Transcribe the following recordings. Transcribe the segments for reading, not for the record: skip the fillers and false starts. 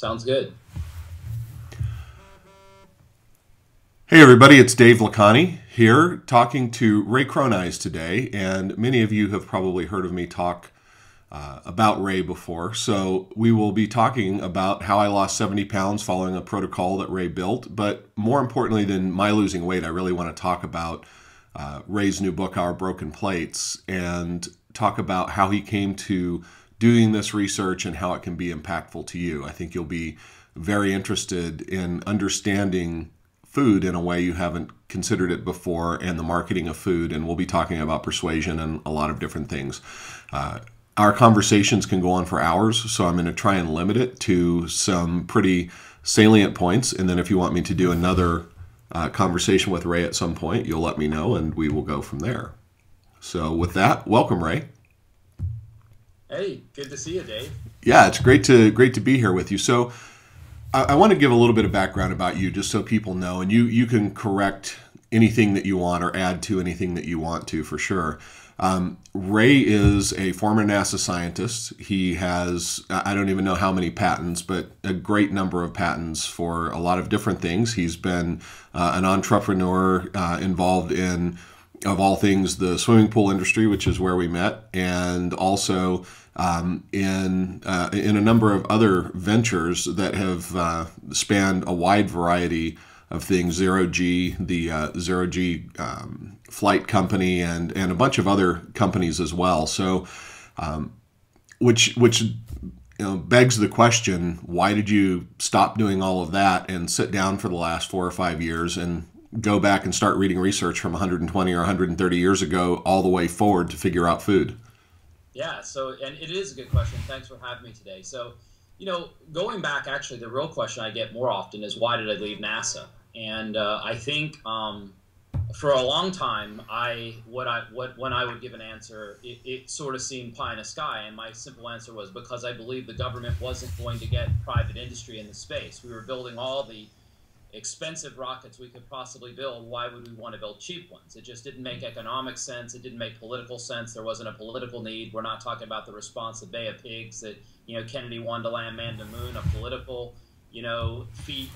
Sounds good. Hey everybody, it's Dave Lakhani here talking to Ray Cronise today, and many of you have probably heard of me talk about Ray before. So we will be talking about how I lost 70 pounds following a protocol that Ray built, but more importantly than my losing weight, I really want to talk about Ray's new book, Our Broken Plates, and talk about how he came to doing this research and how it can be impactful to you. I think you'll be very interested in understanding food in a way you haven't considered it before, and the marketing of food, and we'll be talking about persuasion and a lot of different things. Our conversations can go on for hours, so I'm going to try and limit it to some pretty salient points, and then if you want me to do another conversation with Ray at some point, you'll let me know, and we will go from there. So with that, welcome, Ray. Hey, good to see you, Dave. Yeah, it's great to be here with you. So I want to give a little bit of background about you just so people know, and you can correct anything that you want or add to anything that you want to for sure. Ray is a former NASA scientist. He has, I don't even know how many patents, but a great number of patents for a lot of different things. He's been an entrepreneur involved in, of all things, the swimming pool industry, which is where we met, and also in a number of other ventures that have spanned a wide variety of things. Zero G, the Zero G flight company, and a bunch of other companies as well. So, which begs the question: why did you stop doing all of that and sit down for the last 4 or 5 years and go back and start reading research from 120 or 130 years ago all the way forward to figure out food? Yeah, and it is a good question. Thanks for having me today. So, going back, actually, the real question I get more often is, why did I leave NASA? And I think for a long time, when I would give an answer, it sort of seemed pie in the sky. And my simple answer was because I believed the government wasn't going to get private industry in the space. We were building all the expensive rockets we could possibly build. Why would we want to build cheap ones? It just didn't make economic sense. It didn't make political sense. There wasn't a political need. We're not talking about the response of Bay of Pigs that Kennedy wanted to land man to moon, a political feat,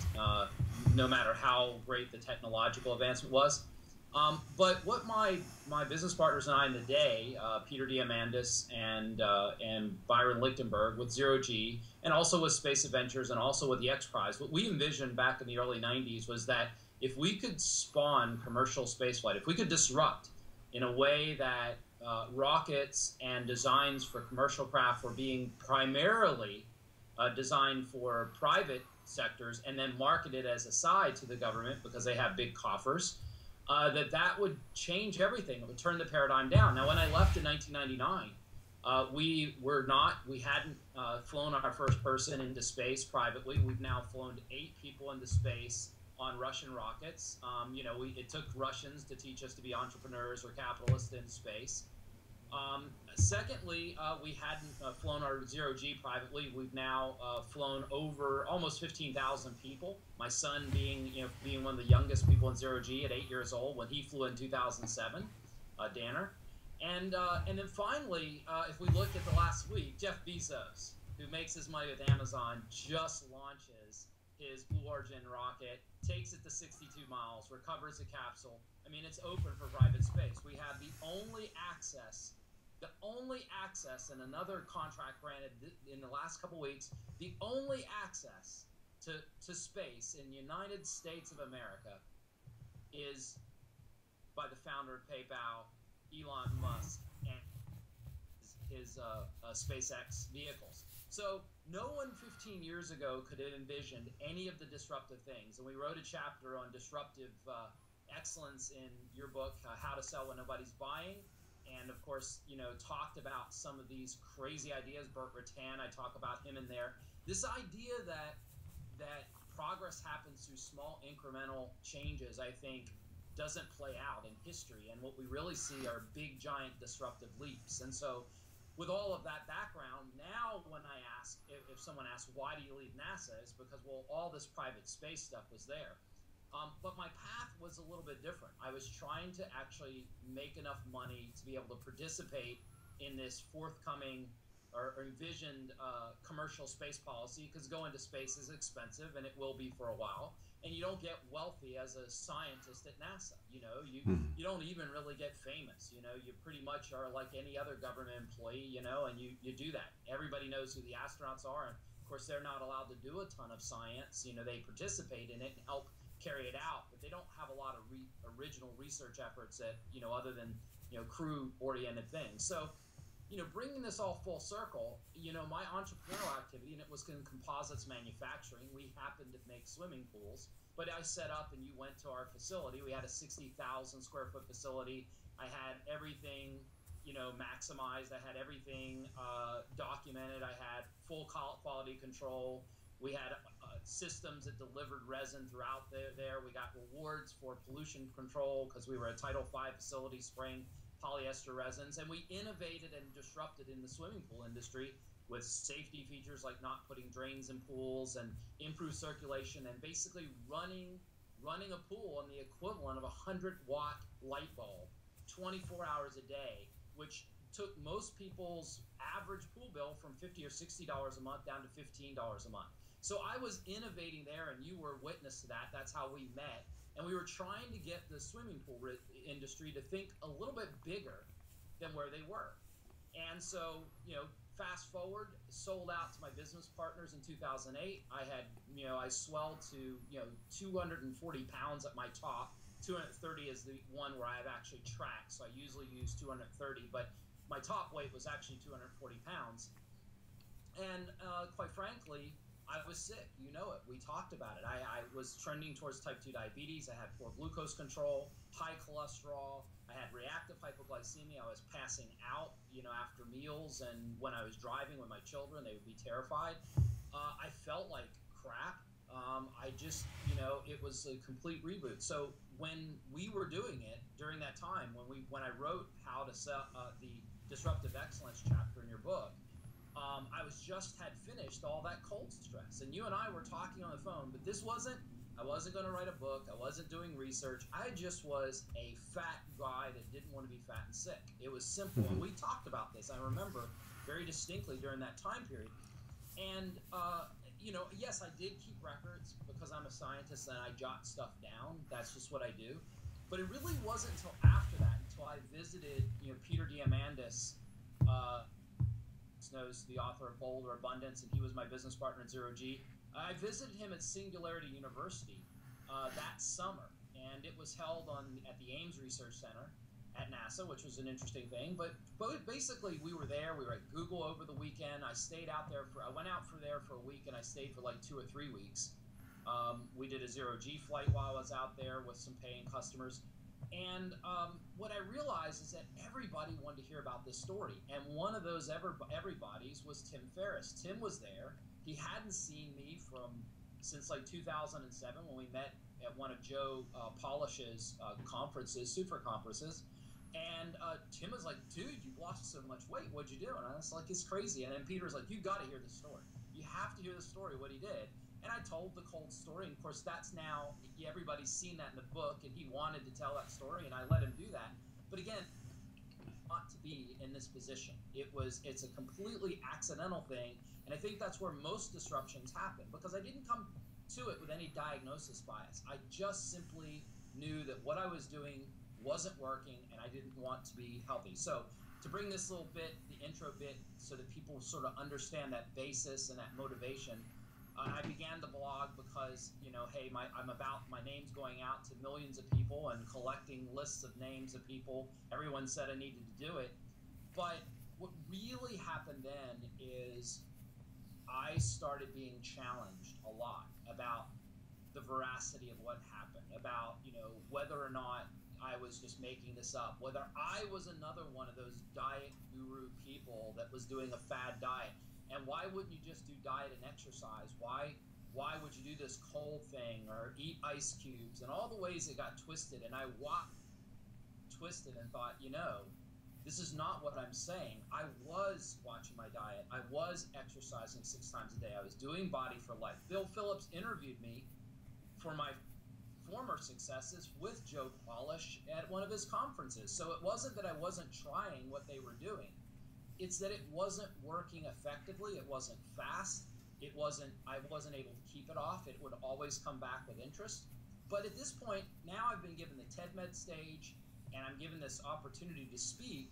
no matter how great the technological advancement was. But what my business partners and I in the day, Peter Diamandis and Byron Lichtenberg with Zero G, and also with Space Adventures and also with the X Prize, what we envisioned back in the early 90s was that if we could spawn commercial spaceflight, if we could disrupt in a way that rockets and designs for commercial craft were being primarily designed for private sectors and then marketed as a side to the government because they have big coffers, that would change everything. It would turn the paradigm down. Now, when I left in 1999, we hadn't flown our first person into space privately. We've now flown 8 people into space on Russian rockets. It took Russians to teach us to be entrepreneurs or capitalists in space. Secondly, we hadn't flown our Zero G privately. We've now flown over almost 15,000 people. My son being one of the youngest people in Zero G at 8 years old when he flew in 2007, Danner. And then finally, if we look at the last week, Jeff Bezos, who makes his money with Amazon, just launches his Blue Origin rocket, takes it to 62 miles, recovers the capsule. I mean, it's open for private space. We have the only access, and another contract granted in the last couple weeks, the only access to space in the United States of America is by the founder of PayPal, Elon Musk, and his SpaceX vehicles. So no one 15 years ago could have envisioned any of the disruptive things. And we wrote a chapter on disruptive excellence in your book, How to Sell When Nobody's Buying. And of course, talked about some of these crazy ideas. Burt Rutan, I talk about him in there. This idea that progress happens through small incremental changes, I think, doesn't play out in history. And what we really see are big, giant disruptive leaps. And so with all of that background, now when I ask, if someone asks, why do you leave NASA? It's because, well, all this private space stuff was there. But my path was a little bit different. I was trying to actually make enough money to be able to participate in this forthcoming or envisioned commercial space policy, because going to space is expensive and it will be for a while, and you don't get wealthy as a scientist at NASA. You don't even really get famous. You pretty much are like any other government employee, and you do that. Everybody knows who the astronauts are, and of course they're not allowed to do a ton of science. They participate in it and help carry it out, but they don't have a lot of original research efforts that other than crew oriented things. So bringing this all full circle, my entrepreneurial activity, and it was in composites manufacturing. We happened to make swimming pools, but I set up and you went to our facility. We had a 60,000 square foot facility. I had everything, maximized. I had everything documented. I had full quality control. We had systems that delivered resin throughout there. We got rewards for pollution control because we were a Title V facility spraying polyester resins, and we innovated and disrupted in the swimming pool industry with safety features like not putting drains in pools and improved circulation, and basically running a pool on the equivalent of a 100-watt light bulb 24 hours a day, which took most people's average pool bill from $50 or $60 a month down to $15 a month. So I was innovating there, and you were witness to that. That's how we met. And we were trying to get the swimming pool industry to think a little bit bigger than where they were. And so, fast forward, sold out to my business partners in 2008. I had, I swelled to, 240 pounds at my top. 230 is the one where I've actually tracked. So I usually use 230, but my top weight was actually 240 pounds. And quite frankly, I was sick. We talked about it. I was trending towards type 2 diabetes. I had poor glucose control, high cholesterol. I had reactive hypoglycemia. I was passing out, after meals. And when I was driving with my children, they would be terrified. I felt like crap. I just, it was a complete reboot. So when we were doing it during that time, when I wrote how to sell the disruptive excellence chapter in your book, I had finished all that cold stress, and you and I were talking on the phone, but I wasn't going to write a book. I wasn't doing research. I just was a fat guy that didn't want to be fat and sick. It was simple. And we talked about this. I remember very distinctly during that time period. And, yes, I did keep records because I'm a scientist and I jot stuff down. That's just what I do. But it really wasn't until after that, until I visited, Peter Diamandis, knows the author of Bold or Abundance, and he was my business partner at Zero G. I visited him at Singularity University that summer, and it was held at the Ames Research Center at NASA, which was an interesting thing. But basically, we were there. We were at Google over the weekend. I stayed out there I went out there for a week, and I stayed for like 2 or 3 weeks. We did a Zero G flight while I was out there with some paying customers. And what I realized is that everybody wanted to hear about this story. And one of those everybody's was Tim Ferriss. Tim was there. He hadn't seen me since like 2007 when we met at one of Joe Polish's conferences, super conferences. And Tim was like, dude, you've lost so much weight. What'd you do? And I was like, it's crazy. And then Peter's like, you got to hear the story. You have to hear the story, what he did. And I told the cold story, and of course that's now, everybody's seen that in the book, and he wanted to tell that story, and I let him do that. But again, not to be in this position. It's a completely accidental thing, and I think that's where most disruptions happen, because I didn't come to it with any diagnosis bias. I just simply knew that what I was doing wasn't working, and I didn't want to be healthy. So to bring this little bit, the intro bit, so that people sort of understand that basis and that motivation, I began the blog because, hey, my name's going out to millions of people and collecting lists of names of people. Everyone said I needed to do it. But what really happened then is I started being challenged a lot about the veracity of what happened, about, whether or not I was just making this up, whether I was another one of those diet guru people that was doing a fad diet. And why wouldn't you just do diet and exercise? Why would you do this cold thing or eat ice cubes, and all the ways it got twisted? And I twisted and thought, this is not what I'm saying. I was watching my diet. I was exercising 6 times a day. I was doing Body for Life. Bill Phillips interviewed me for my former successes with Joe Polish at one of his conferences. So it wasn't that I wasn't trying what they were doing. It's that it wasn't working effectively. It wasn't fast. I wasn't able to keep it off. It would always come back with interest. But at this point, now I've been given the TED-Med stage, and I'm given this opportunity to speak,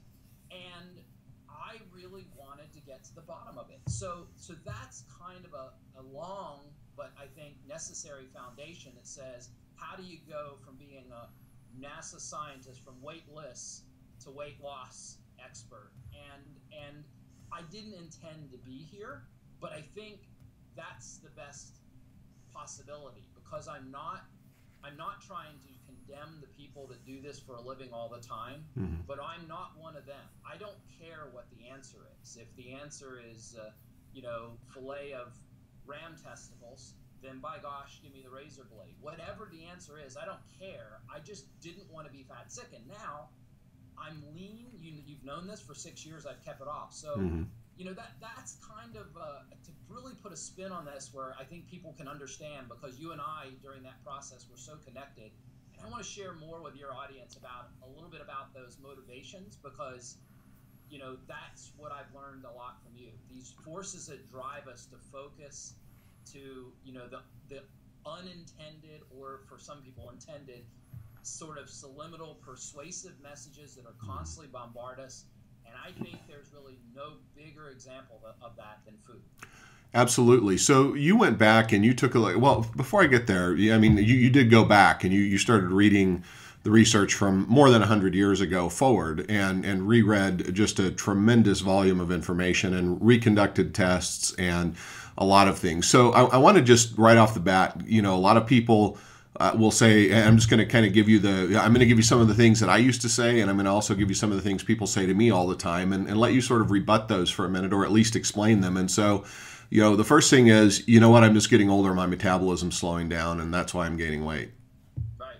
and I really wanted to get to the bottom of it. So that's kind of a long, but I think necessary foundation that says, how do you go from being a NASA scientist from weightless to weight loss expert? And I didn't intend to be here, but I think that's the best possibility, because I'm not trying to condemn the people that do this for a living all the time, but I'm not one of them. I don't care what the answer is. If the answer is, fillet of ram testicles, then by gosh, give me the razor blade. Whatever the answer is, I don't care. I just didn't want to be fat sick. And now I'm lean. You've known this for 6 years. I've kept it off. So, that's kind of to really put a spin on this where I think people can understand, because you and I, during that process, were so connected. And I want to share more with your audience about a little bit about those motivations, because, that's what I've learned a lot from you. These forces that drive us to focus, to, the unintended, or for some people intended, sort of subliminal persuasive messages that are constantly bombard us. And I think there's really no bigger example of that than food. Absolutely. So you went back and you took a look. Well, before I get there, I mean, you did go back and you started reading the research from more than 100 years ago forward, and reread just a tremendous volume of information and reconducted tests and a lot of things. So I want to just right off the bat, a lot of people will say, and I'm just going to kind of give you I'm going to give you some of the things that I used to say, and I'm going to also give you some of the things people say to me all the time, and let you sort of rebut those for a minute, or at least explain them. And so, the first thing is, I'm just getting older, my metabolism's slowing down, and that's why I'm gaining weight. Right.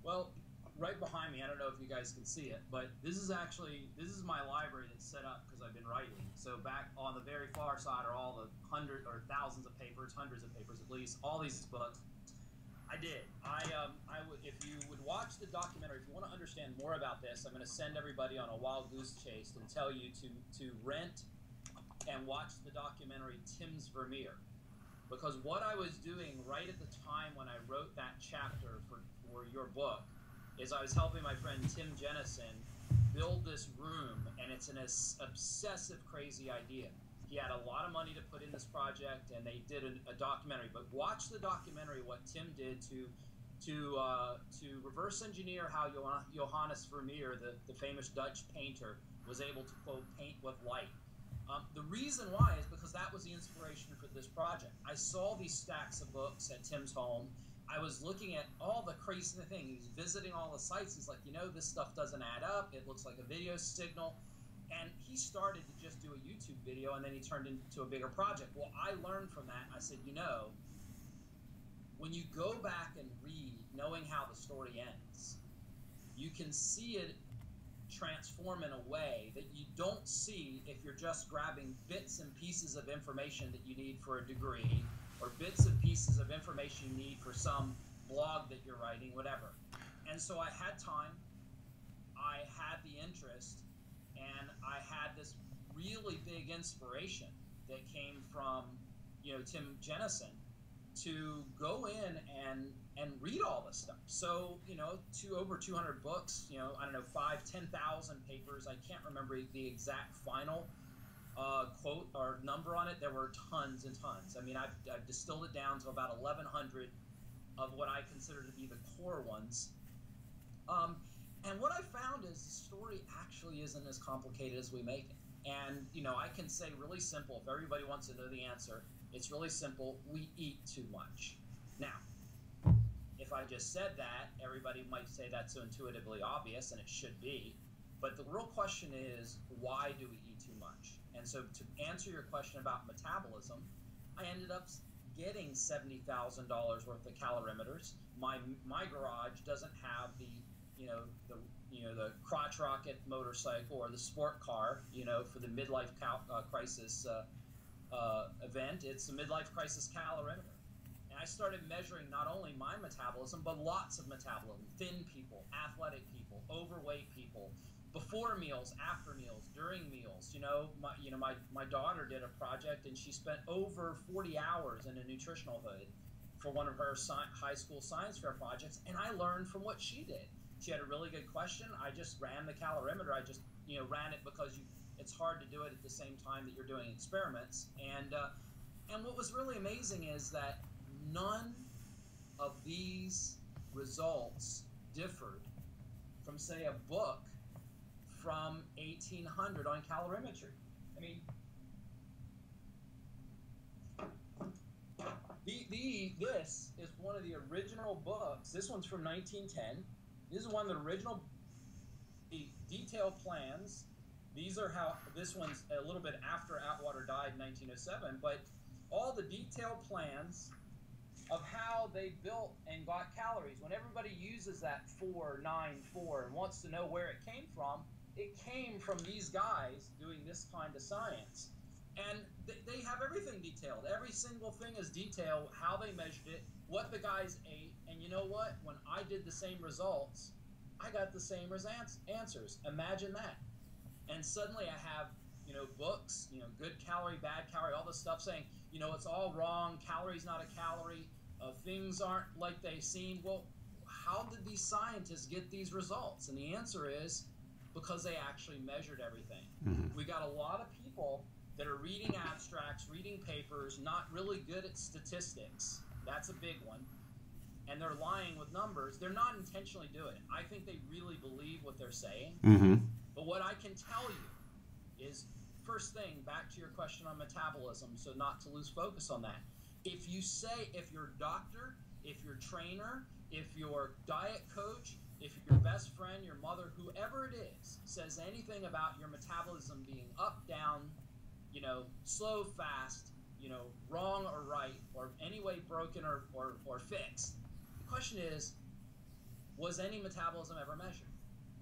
Well, right behind me, I don't know if you guys can see it, but this is my library that's set up because I've been writing. So back on the very far side are all the hundreds or thousands of papers, hundreds of papers at least, all these books. I did. I would, if you would watch the documentary, if you want to understand more about this, I'm going to send everybody on a wild goose chase and tell you to rent and watch the documentary Tim's Vermeer. Because what I was doing right at the time when I wrote that chapter for your book is I was helping my friend Tim Jennison build this room, and it's an obsessive, crazy idea. He had a lot of money to put in this project, and they did a documentary. But watch the documentary, what Tim did to reverse engineer how Johannes Vermeer, the famous Dutch painter, was able to, quote, paint with light. The reason why is because that was the inspiration for this project. I saw these stacks of books at Tim's home. I was looking at all the crazy things. He was visiting all the sites. He's like, this stuff doesn't add up. It looks like a video signal. And he started to just do a YouTube video, and then he turned into a bigger project. Well, I learned from that. I said, when you go back and read, knowing how the story ends, you can see it transform in a way that you don't see if you're just grabbing bits and pieces of information that you need for a degree, or bits and pieces of information you need for some blog that you're writing, whatever. And so I had time, I had the interest, and I had this really big inspiration that came from, Tim Jennison, to go in and read all this stuff. So, over 200 books, 10,000 papers. I can't remember the exact final quote or number on it. There were tons and tons. I mean, I've distilled it down to about 1,100 of what I consider to be the core ones. And what I found is the story actually isn't as complicated as we make it. And, I can say really simple, if everybody wants to know the answer, it's really simple. We eat too much. Now, if I just said that, everybody might say that's so intuitively obvious, and it should be. But the real question is, why do we eat too much? And so to answer your question about metabolism, I ended up getting $70,000 worth of calorimeters. My garage doesn't have the crotch rocket motorcycle or the sport car, for the midlife crisis event. It's a midlife crisis calorimeter. And I started measuring not only my metabolism, but lots of metabolism. Thin people, athletic people, overweight people, before meals, after meals, during meals. My daughter did a project, and she spent over 40 hours in a nutritional hood for one of her high school science fair projects, and I learned from what she did. She had a really good question. I just ran the calorimeter. I just ran it because it's hard to do it at the same time that you're doing experiments. And what was really amazing is that none of these results differed from, say, a book from 1800 on calorimetry. I mean, this is one of the original books. This one's from 1910. This is one of the original detailed plans. These are how, this one's a little bit after Atwater died in 1907, but all the detailed plans of how they built and got calories. When everybody uses that 494 and wants to know where it came from these guys doing this kind of science. And they have everything detailed. Every single thing is detailed, how they measured it, what the guys ate. And you know what? When I did the same results, I got the same answers. Imagine that. And suddenly I have, books, good calorie, bad calorie, all this stuff saying, it's all wrong. Calories not a calorie. Things aren't like they seem. Well, how did these scientists get these results? And the answer is because they actually measured everything. Mm-hmm. We got a lot of people that are reading abstracts, reading papers, not really good at statistics. That's a big one. And they're lying with numbers. They're not intentionally doing it. I think they really believe what they're saying. Mm-hmm. But what I can tell you is, first thing, back to your question on metabolism, so not to lose focus on that. If your doctor, if your trainer, if your diet coach, if your best friend, your mother, whoever it is, says anything about your metabolism being up, down, slow, fast, wrong or right, or any way broken or fixed, the question is, was any metabolism ever measured?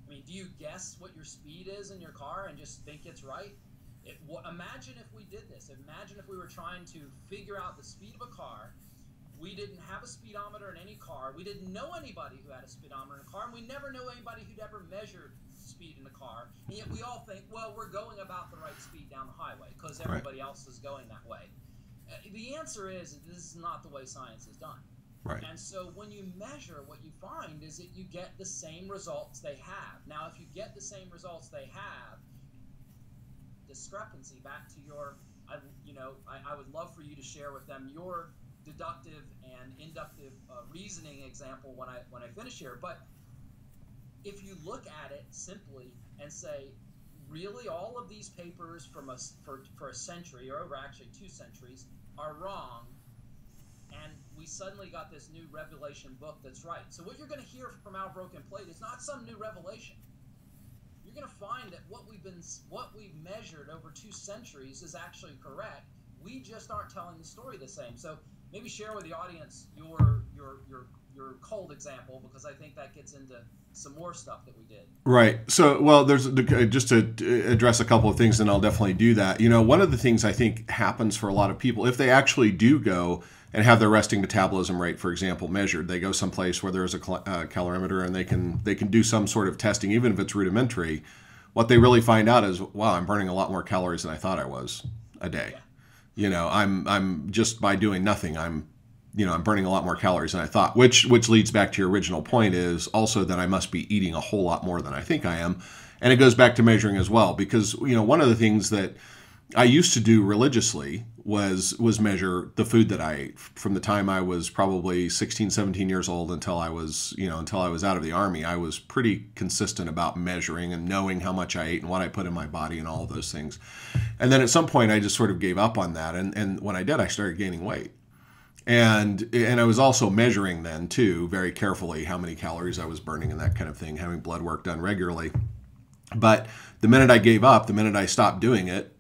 I mean, do you guess what your speed is in your car and just think it's right? Imagine if we did this. Imagine if we were trying to figure out the speed of a car. We didn't have a speedometer in any car. We didn't know anybody who had a speedometer in a car, and we never knew anybody who'd ever measured speed in a car. And yet we all think, well, we're going about the right speed down the highway because everybody else is going that way. The answer is this is not the way science is done. Right. And so when you measure, what you find is that you get the same results they have. Now, if you get the same results they have, discrepancy, back to your, I would love for you to share with them your deductive and inductive reasoning example when I finish here. But if you look at it simply and say, really, all of these papers for a century, or over actually 2 centuries, are wrong, and we suddenly got this new revelation book that's right. So what you're going to hear from Our Broken Plate is not some new revelation. You're going to find that what we've measured over 2 centuries is actually correct. We just aren't telling the story the same. So maybe share with the audience your cold example, because I think that gets into some more stuff that we did. Right. So, well, there's just to address a couple of things, and I'll definitely do that. One of the things I think happens for a lot of people, if they actually do go and have their resting metabolism rate, for example, measured, they go someplace where there's a calorimeter and they can do some sort of testing, even if it's rudimentary. What they really find out is, wow, I'm burning a lot more calories than I thought I was a day. Yeah. I'm just by doing nothing, I'm burning a lot more calories than I thought, which leads back to your original point, is also that I must be eating a whole lot more than I think I am. And it goes back to measuring as well, because, one of the things that I used to do religiously was measure the food that I ate from the time I was probably 16, 17 years old until I was out of the Army. I was pretty consistent about measuring and knowing how much I ate and what I put in my body and all of those things. And then at some point I just sort of gave up on that. And when I did, I started gaining weight. And I was also measuring then too, very carefully, how many calories I was burning and that kind of thing, having blood work done regularly. But the minute I gave up, the minute I stopped doing it,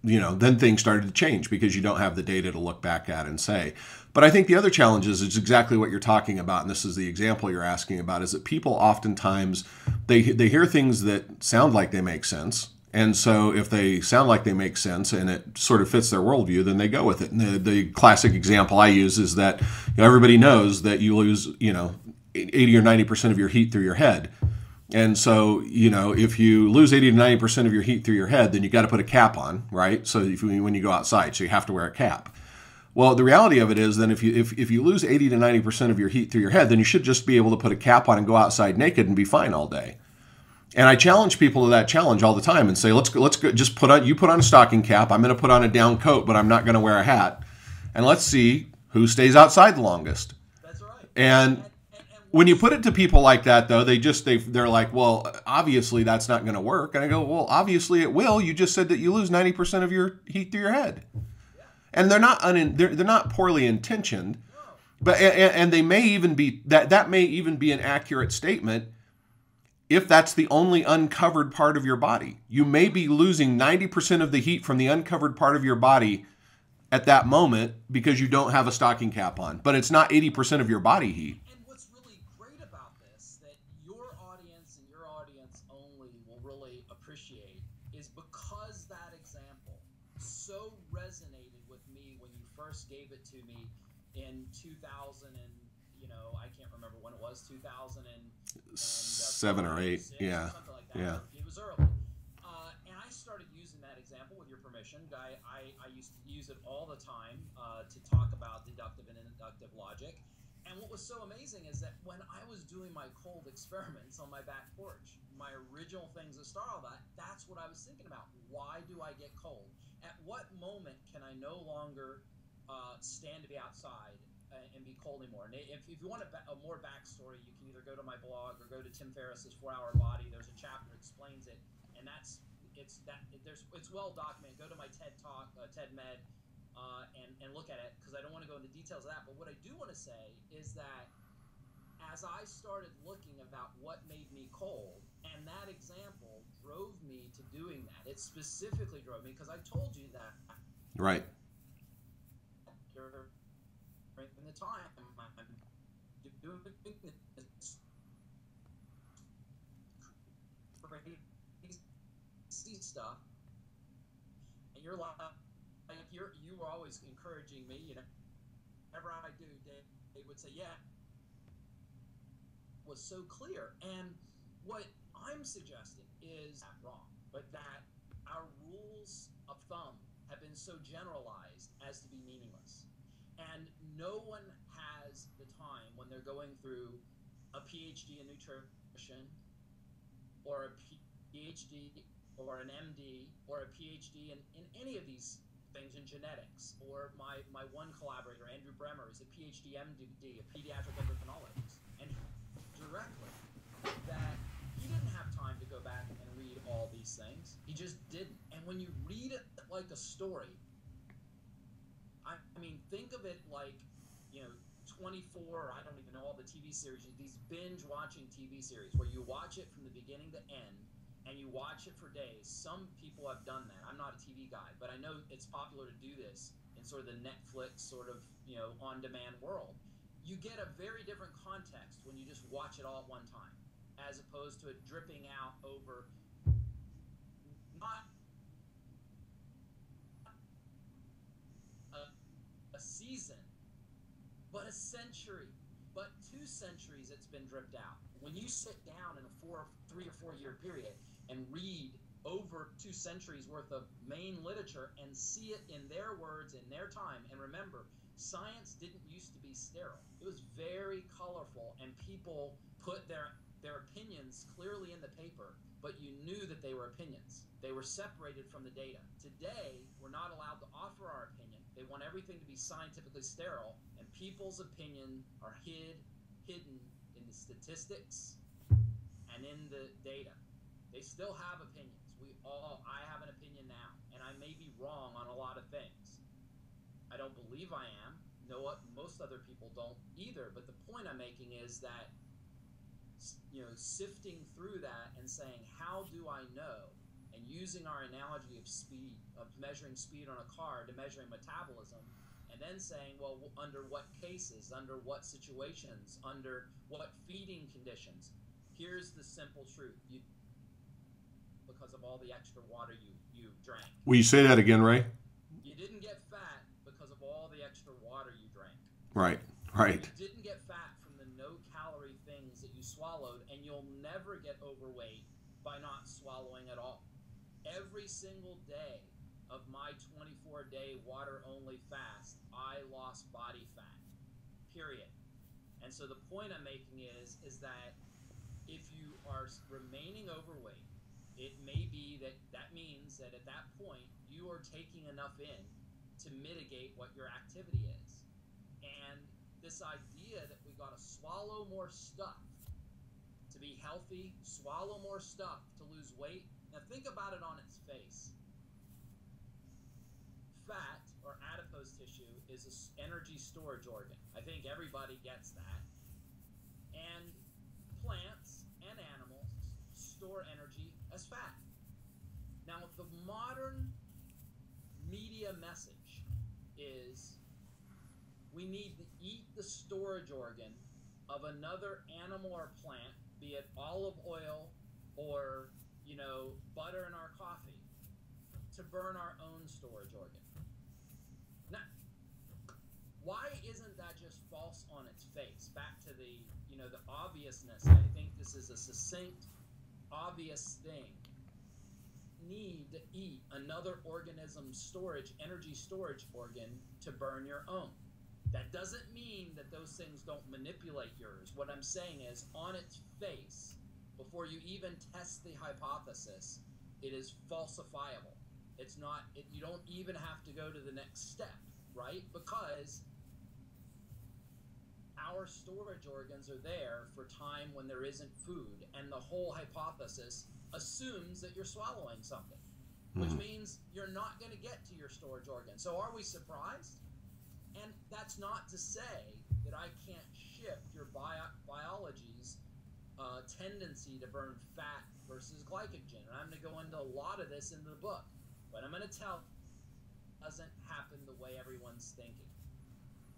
then things started to change, because you don't have the data to look back at and say. But I think the other challenge is exactly what you're talking about, and this is the example you're asking about, is that people oftentimes, they hear things that sound like they make sense. And so if they sound like they make sense and it sort of fits their worldview, then they go with it. And the classic example I use is that everybody knows that you lose 80 or 90% of your heat through your head. And so, you know, if you lose 80 to 90% of your heat through your head, then you got to put a cap on, right? So when you go outside, so you have to wear a cap. Well, the reality of it is then if you lose 80 to 90% of your heat through your head, then you should just be able to put a cap on and go outside naked and be fine all day. And I challenge people to that challenge all the time and say, let's go, just put on a stocking cap. I'm going to put on a down coat, but I'm not going to wear a hat. And let's see who stays outside the longest. That's right. And when you put it to people like that, though, they're like, well, obviously that's not going to work. And I go, well, obviously it will. You just said that you lose 90% of your heat through your head. And they're not poorly intentioned, but and they may even be that may even be an accurate statement if that's the only uncovered part of your body. You may be losing 90% of the heat from the uncovered part of your body at that moment because you don't have a stocking cap on, but it's not 80% of your body heat. And what's really great about this that your audience and your audience only will really appreciate is because that example so resonated with me when you first gave it to me in 2000 and, you know, I can't remember when it was, 2007 or 8, yeah, something like that. yeah. It was early, and I started using that example with your permission. I used to use it all the time to talk about deductive and inductive logic. And what was so amazing is that when I was doing my cold experiments on my back porch, my original things that start all that, that's what I was thinking about. Why do I get cold? At what moment can I no longer stand to be outside and be cold anymore? And if you want a more backstory, you can either go to my blog or go to Tim Ferriss's 4-Hour Body. There's a chapter that explains it, and it's well documented. Go to my TED Talk, TED Med, and look at it, because I don't want to go into details of that. But what I do want to say is that as I started looking about what made me cold, and that example drove me to doing that. It specifically drove me because I told you that. Right. In the time I'm doing this crazy stuff, and you're like you were always encouraging me. You know, whatever I do, Dave would say, "Yeah." Was so clear, and what I'm suggesting is wrong, but that our rules of thumb have been so generalized as to be meaningless. And no one has the time when they're going through a PhD in nutrition or a PhD or an MD or a PhD in any of these things in genetics, or my one collaborator, Andrew Bremer, is a PhD MD, a pediatric endocrinologist, and directly that he didn't have time to go back and read all these things. He just didn't. And when you read it like a story, I mean, think of it like, you know, 24, I don't even know all the TV series, these binge watching TV series where you watch it from the beginning to end and you watch it for days. Some people have done that. I'm not a TV guy, but I know it's popular to do this in sort of the Netflix sort of, you know, on-demand world. You get a very different context when you just watch it all at one time, as opposed to it dripping out over not a season, but a century, but 2 centuries it's been dripped out. When you sit down in a 3 or 4 year period and read over 2 centuries worth of main literature and see it in their words, in their time, and remember, science didn't used to be sterile. It was very colorful, and people put their opinions clearly in the paper, but you knew that they were opinions. They were separated from the data. Today, we're not allowed to offer our opinion. They want everything to be scientifically sterile, and people's opinion are hidden in the statistics and in the data. They still have opinions. I have an opinion now, and I may be wrong on a lot of things. I don't believe I am. No, most other people don't either. But the point I'm making is that, you know, sifting through that and saying, how do I know? And using our analogy of speed, of measuring speed on a car to measuring metabolism, and then saying, well, under what cases, under what situations, under what feeding conditions? Here's the simple truth. Because of all the extra water you drank. Will you say that again, Ray? You didn't get fat because of all the extra water you drank. Right, right. You didn't get fat from the no-calorie things that you swallowed, and you'll never get overweight by not swallowing at all. Every single day of my 24-day water-only fast, I lost body fat, period. And so the point I'm making is that if you are remaining overweight, it may be that means that at that point you are taking enough in to mitigate what your activity is. And this idea that we got to swallow more stuff to be healthy, swallow more stuff to lose weight. Now think about it on its face. Fat or adipose tissue is an energy storage organ. I think everybody gets that. And plants and animals store energy as fat. Now, the modern media message is we need to eat the storage organ of another animal or plant, be it olive oil or, butter in our coffee, to burn our own storage organ. Now, why isn't that just false on its face? Back to the obviousness. I think this is a succinct, obvious thing. Need to eat another organism's energy storage organ to burn your own. That doesn't mean that those things don't manipulate yours. What I'm saying is, on its face, before you even test the hypothesis, it is falsifiable. It's not, you don't even have to go to the next step, right? Because our storage organs are there for time when there isn't food, and the whole hypothesis assumes that you're swallowing something, which means you're not going to get to your storage organ. So are we surprised? And that's not to say that I can't shift your biology's tendency to burn fat versus glycogen. And I'm going to go into a lot of this in the book. But I'm going to tell you, it doesn't happen the way everyone's thinking.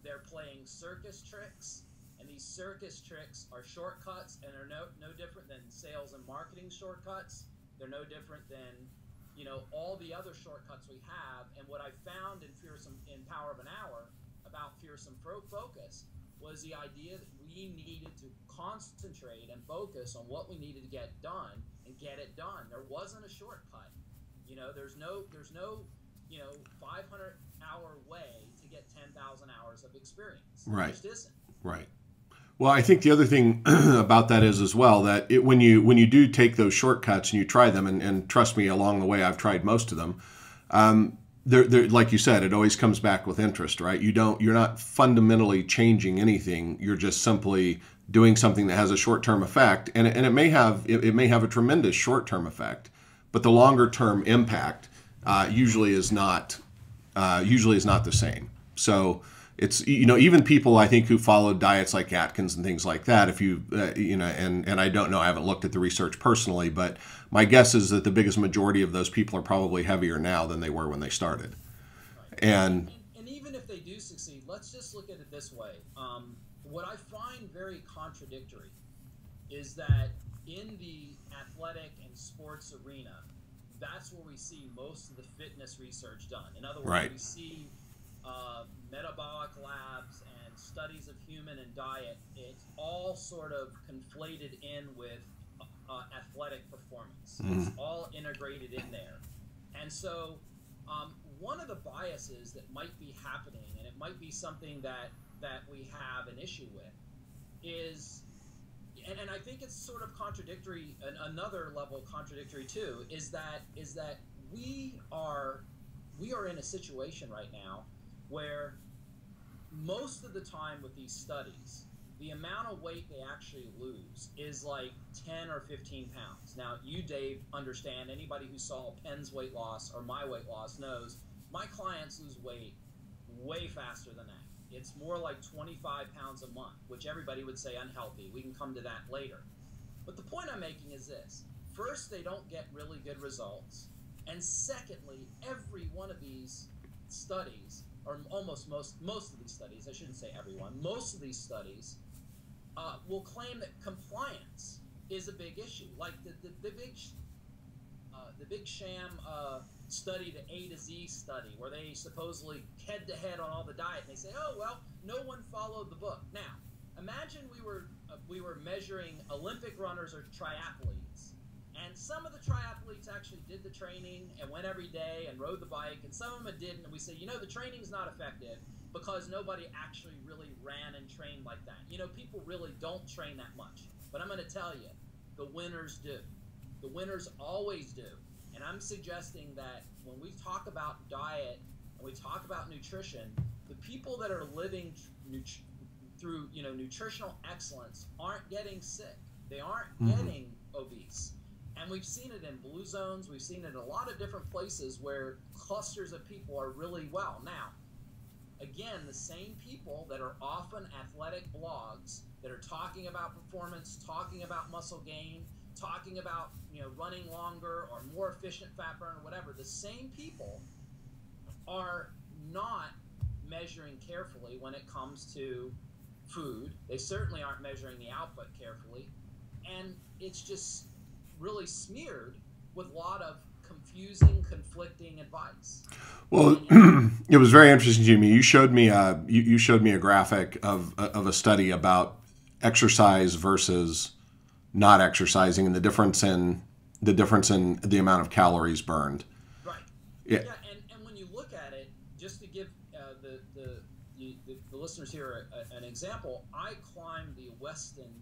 They're playing circus tricks, and these circus tricks are shortcuts and are no different than sales and marketing shortcuts. They're no different than all the other shortcuts we have. And what I found in Power of an Hour about Fearsome Focus was the idea that we needed to concentrate and focus on what we needed to get done and get it done. There wasn't a shortcut. There's no 500-hour way to get 10,000 hours of experience. Right. It just isn't. Right. Well, I think the other thing about that is as well that when you do take those shortcuts and you try them, and trust me, along the way I've tried most of them. They're, like you said, it always comes back with interest, right? You're not fundamentally changing anything. You're just simply doing something that has a short-term effect, and it may have a tremendous short-term effect, but the longer-term impact usually is not the same. So it's even people I think who follow diets like Atkins and things like that. If you and I don't know, I haven't looked at the research personally, but my guess is that the biggest majority of those people are probably heavier now than they were when they started. Right. And even if they do succeed, let's just look at it this way. What I find very contradictory is that in the athletic and sports arena, that's where we see most of the fitness research done. In other words, right. We see metabolic labs and studies of human and diet. It's all sort of conflated in with athletic performance. Mm-hmm. It's all integrated in there. And so one of the biases that might be happening, and it might be something that we have an issue with, is, and I think it's sort of contradictory, another level contradictory too, is that we are in a situation right now where most of the time with these studies, the amount of weight they actually lose is like 10 or 15 pounds. Now, you, Dave, understand, anybody who saw Penn's weight loss or my weight loss knows my clients lose weight way faster than that. It's more like 25 pounds a month, which everybody would say unhealthy. We can come to that later. But the point I'm making is this. First, they don't get really good results. And secondly, every one of these studies, or almost most of these studies, I shouldn't say everyone, most of these studies will claim that compliance is a big issue. Like the big sham study, the A to Z study, where they supposedly head-to-head on all the diet, and they say, oh, well, no one followed the book. Now, imagine we were we were measuring Olympic runners or triathletes. And some of the triathletes actually did the training and went every day and rode the bike, and some of them didn't. And we said, the training's not effective because nobody actually really ran and trained like that. People really don't train that much. But I'm going to tell you, the winners do. The winners always do. And I'm suggesting that when we talk about diet and we talk about nutrition, the people that are living through nutritional excellence aren't getting sick. They aren't getting obese. And we've seen it in blue zones. We've seen it in a lot of different places where clusters of people are really well. Now, again, the same people that are often athletic blogs that are talking about performance, talking about muscle gain, talking about running longer or more efficient fat burn or whatever, the same people are not measuring carefully when it comes to food. They certainly aren't measuring the output carefully, and it's just really smeared with a lot of confusing, conflicting advice. Well, it was very interesting to me. You showed me you showed me a graphic of a study about exercise versus not exercising and the difference in the amount of calories burned. Right. Yeah. And when you look at it, just to give the listeners here an example, I climbed the Westin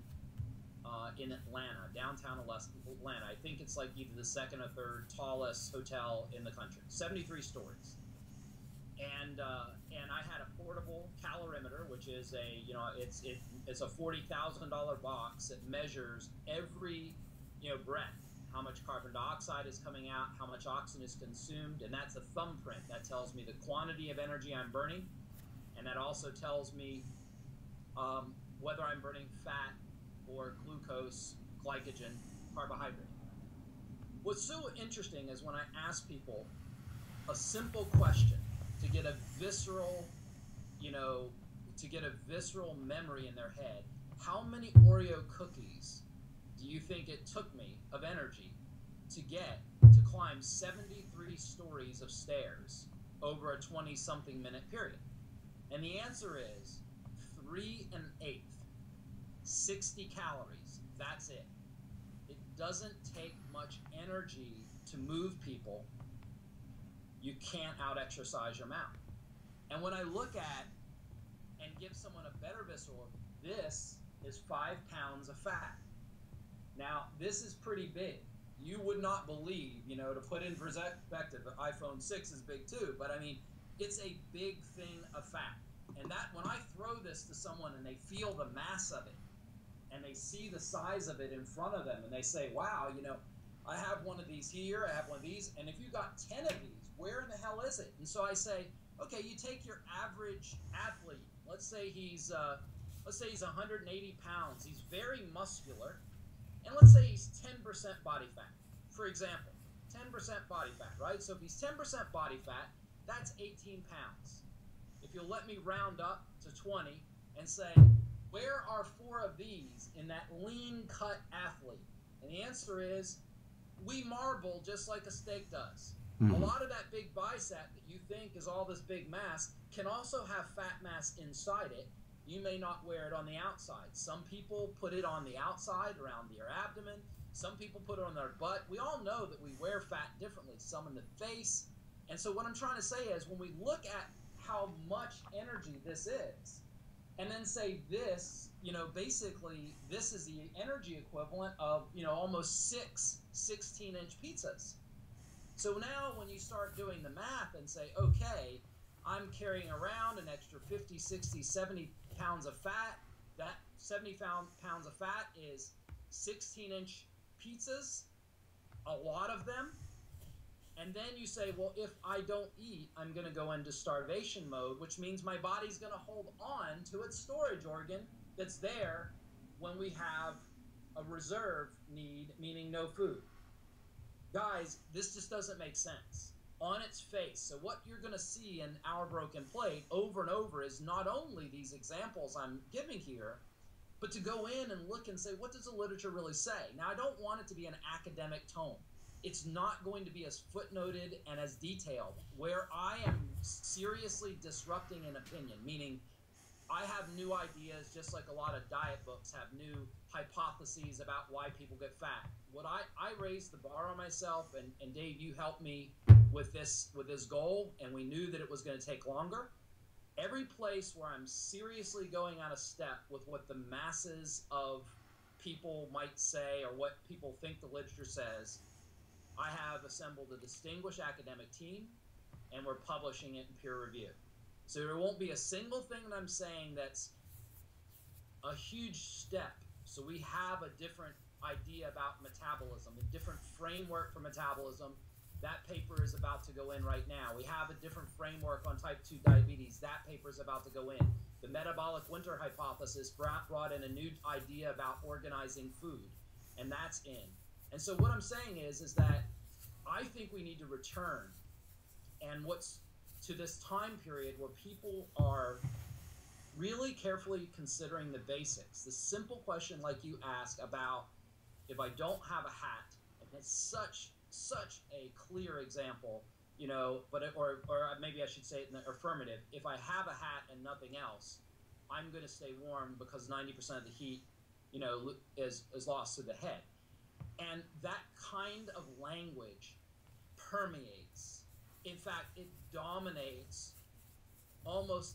in Atlanta, downtown Atlanta. I think it's like either the second or third tallest hotel in the country, 73 stories. And I had a portable calorimeter, which is it's a $40,000 box that measures every breath, how much carbon dioxide is coming out, how much oxygen is consumed, and that's a thumbprint that tells me the quantity of energy I'm burning, and that also tells me whether I'm burning fat or glucose, glycogen, carbohydrate. What's so interesting is when I ask people a simple question to get a visceral, memory in their head, how many Oreo cookies do you think it took me of energy to climb 73 stories of stairs over a 20-something minute period? And the answer is 3 1/8. 60 calories. That's it. It doesn't take much energy to move people. You can't out-exercise your mouth. And when I look at and give someone a better visual, this is 5 pounds of fat. Now, this is pretty big. You would not believe, to put in perspective, the iPhone 6 is big too, but I mean, it's a big thing of fat. And that when I throw this to someone and they feel the mass of it, and they see the size of it in front of them, and they say, wow, I have one of these here, I have one of these, and if you got 10 of these, where in the hell is it? And so I say, okay, you take your average athlete. Let's say he's 180 pounds. He's very muscular, and let's say he's 10% body fat, for example. 10% body fat, right? So if he's 10% body fat, that's 18 pounds. If you'll let me round up to 20 and say, where are 4 of these in that lean cut athlete? And the answer is, we marble just like a steak does. A lot of that big bicep that you think is all this big mass can also have fat mass inside it. You may not wear it on the outside. Some people put it on the outside around their abdomen. Some people put it on their butt. We all know that we wear fat differently, some in the face. And so what I'm trying to say is when we look at how much energy this is, and then say this, basically this is the energy equivalent of, almost 6 16-inch pizzas. So now when you start doing the math and say, okay, I'm carrying around an extra 50, 60, 70 pounds of fat, that 70 pounds of fat is 16-inch pizzas, a lot of them. And then you say, well, if I don't eat, I'm going to go into starvation mode, which means my body's going to hold on to its storage organ that's there when we have a reserve need, meaning no food. Guys, this just doesn't make sense on its face. So what you're going to see in Our Broken Plate over and over is not only these examples I'm giving here, but to go in and look and say, what does the literature really say? Now, I don't want it to be an academic tone. It's not going to be as footnoted and as detailed. Where I am seriously disrupting an opinion, meaning I have new ideas, just like a lot of diet books have new hypotheses about why people get fat. What I raised the bar on myself, and Dave, you helped me with this goal, and we knew that it was going to take longer. Every place where I'm seriously going out of step with what the masses of people might say or what people think the literature says, I have assembled a distinguished academic team, and we're publishing it in peer review. So there won't be a single thing that I'm saying that's a huge step. So we have a different idea about metabolism, a different framework for metabolism. That paper is about to go in right now. We have a different framework on type 2 diabetes. That paper is about to go in. The metabolic winter hypothesis brought in a new idea about organizing food, and that's in. And so what I'm saying is that I think we need to return and what's to this time period where people are really carefully considering the basics. The simple question like you ask about if I don't have a hat, and it's such a clear example, you know, but or maybe I should say it in the affirmative. If I have a hat and nothing else, I'm going to stay warm because 90% of the heat, you know, is lost to the head. And that kind of language permeates. In fact, it dominates almost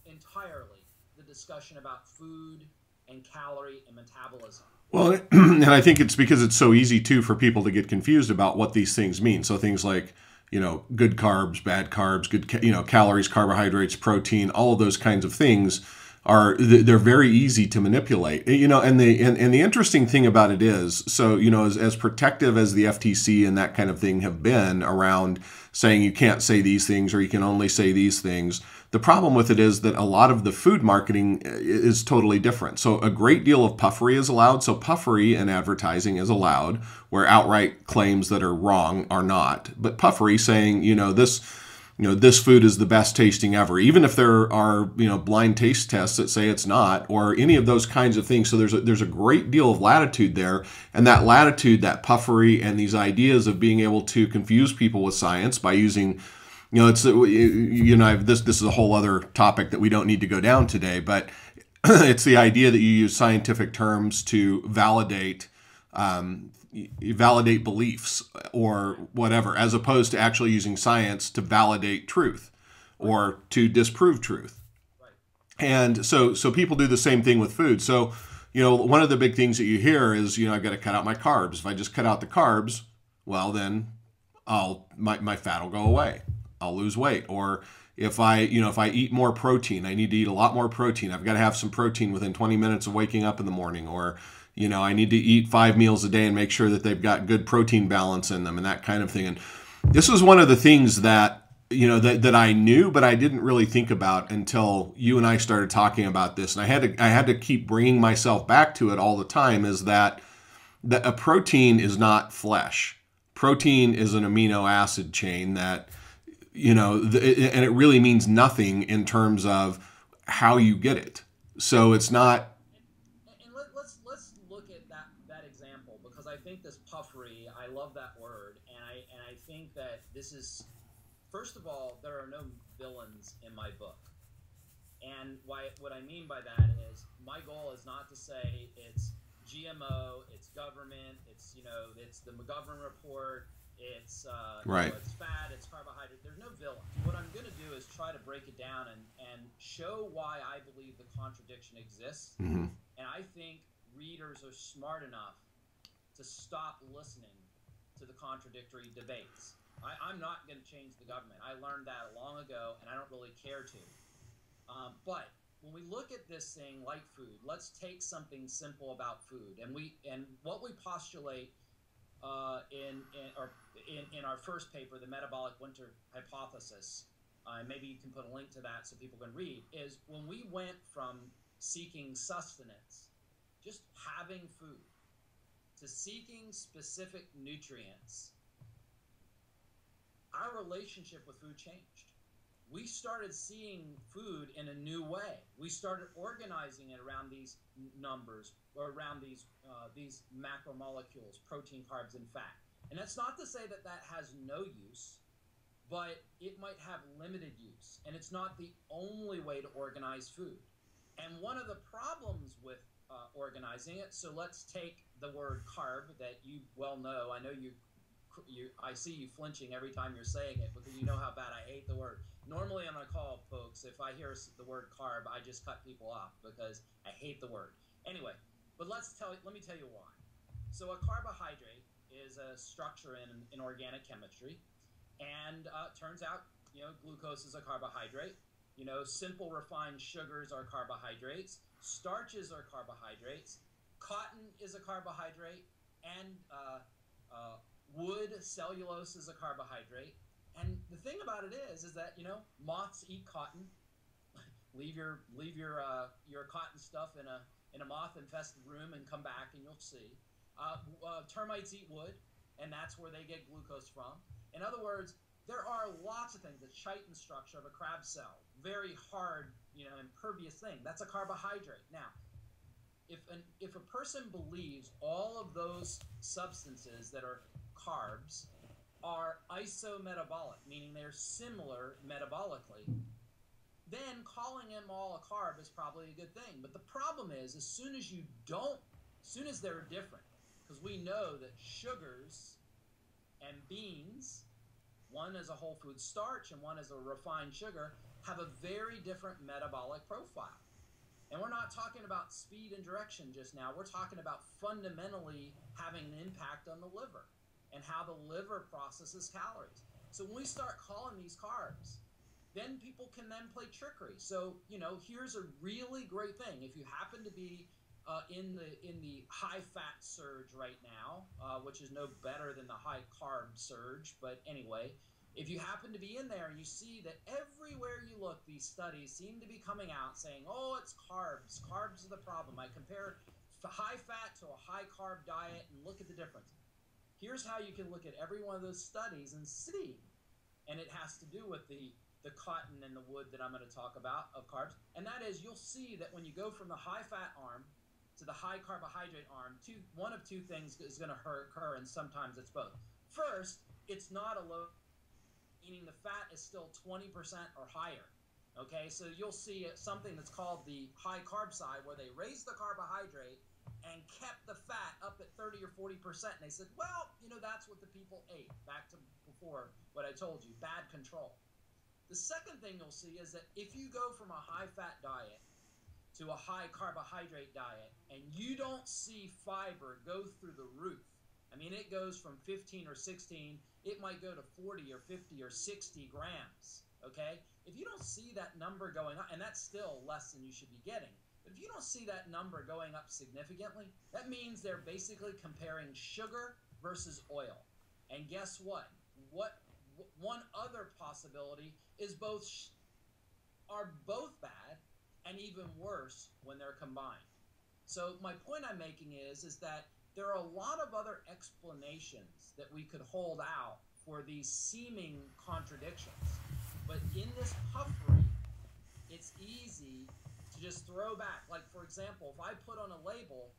entirely the discussion about food and calorie and metabolism. Well, and I think it's because it's so easy too for people to get confused about what these things mean. So things like, you know, good carbs, bad carbs, good, you know, calories, carbohydrates, protein, all of those kinds of things they're very easy to manipulate, you know, and the interesting thing about it is, so, you know, as protective as the FTC and that kind of thing have been around saying you can't say these things or you can only say these things, the problem with it is that a lot of the food marketing is totally different. So a great deal of puffery is allowed. So puffery in advertising is allowed, where outright claims that are wrong are not. But puffery saying, this food is the best tasting ever, even if there are, blind taste tests that say it's not, or any of those kinds of things. So there's a great deal of latitude there, and that latitude, that puffery, and these ideas of being able to confuse people with science by using, this is a whole other topic that we don't need to go down today, but it's the idea that you use scientific terms to validate beliefs or whatever, as opposed to actually using science to validate truth or to disprove truth. Right. And so people do the same thing with food. So, one of the big things that you hear is, I've got to cut out my carbs. If I just cut out the carbs, well, then my fat will go away. I'll lose weight. Or if I eat more protein, I need to eat a lot more protein. I've got to have some protein within 20 minutes of waking up in the morning. Or I need to eat 5 meals a day and make sure that they've got good protein balance in them and that kind of thing. And this was one of the things that, that I knew, but I didn't really think about until you and I started talking about this. And I had to keep bringing myself back to it all the time, is that a protein is not flesh. Protein is an amino acid chain that, and it really means nothing in terms of how you get it. So it's not. Let's look at that example, because I think this puffery, I love that word, and I think that this is, first of all, there are no villains in my book. And what I mean by that is, my goal is not to say it's GMO, it's government, it's the McGovern report, it's right. It's fat, it's carbohydrate. There's no villain. What I'm going to do is try to break it down and show why I believe the contradiction exists. Mm-hmm. And I think readers are smart enough to stop listening to the contradictory debates. I'm not going to change the government. I learned that long ago, and I don't really care to. But when we look at this thing like food, let's take something simple about food, and what we postulate in our first paper, the metabolic winter hypothesis, and maybe you can put a link to that so people can read, is when we went from seeking sustenance, just having food, to seeking specific nutrients, our relationship with food changed. We started seeing food in a new way. We started organizing it around these numbers, or around these macromolecules, protein, carbs, and fat. And that's not to say that has no use, but it might have limited use. And it's not the only way to organize food. And one of the problems with organizing it, so let's take the word carb that you well know. I know I see you flinching every time you're saying it because you know how bad I hate the word. Normally on my call, folks, if I hear the word carb, I just cut people off because I hate the word. Anyway, but let me tell you why. So a carbohydrate is a structure in organic chemistry, and turns out, glucose is a carbohydrate. Simple refined sugars are carbohydrates. Starches are carbohydrates. Cotton is a carbohydrate, and wood, cellulose is a carbohydrate. And the thing about it is that moths eat cotton. leave your cotton stuff in a moth infested room and come back and you'll see. Termites eat wood, and that's where they get glucose from. In other words, there are lots of things. The chitin structure of a crab cell, very hard, impervious thing. That's a carbohydrate. Now, if a person believes all of those substances that are carbs are isometabolic, meaning they're similar metabolically, then calling them all a carb is probably a good thing. But the problem is, as soon as they're different, because we know that sugars and beans, one is a whole food starch and one is a refined sugar, have a very different metabolic profile. And we're not talking about speed and direction just now. We're talking about fundamentally having an impact on the liver and how the liver processes calories. So when we start calling these carbs, then people can then play trickery. So, here's a really great thing. If you happen to be in the high fat surge right now, which is no better than the high carb surge, but anyway, if you happen to be in there and you see that everywhere you look, these studies seem to be coming out saying, oh, it's carbs. Carbs are the problem. I compare high fat to a high carb diet and look at the difference. Here's how you can look at every one of those studies and see, and it has to do with the cotton and the wood that I'm going to talk about of carbs, and that is you'll see that when you go from the high fat arm to the high carbohydrate arm, one of two things is going to occur, and sometimes it's both. First, it's not a low, meaning the fat is still 20% or higher. Okay, so you'll see something that's called the high carb side, where they raised the carbohydrate and kept the fat up at 30 or 40%. And they said, well, that's what the people ate. Back to before what I told you, bad control. The second thing you'll see is that if you go from a high fat diet to a high carbohydrate diet and you don't see fiber go through the roof, I mean, it goes from 15 or 16, it might go to 40 or 50 or 60 grams, okay? If you don't see that number going up, and that's still less than you should be getting, but if you don't see that number going up significantly, that means they're basically comparing sugar versus oil. And guess what? One other possibility is are both bad and even worse when they're combined. So my point I'm making is that there are a lot of other explanations that we could hold out for these seeming contradictions. But in this puffery, it's easy to just throw back. Like, for example, if I put on a label,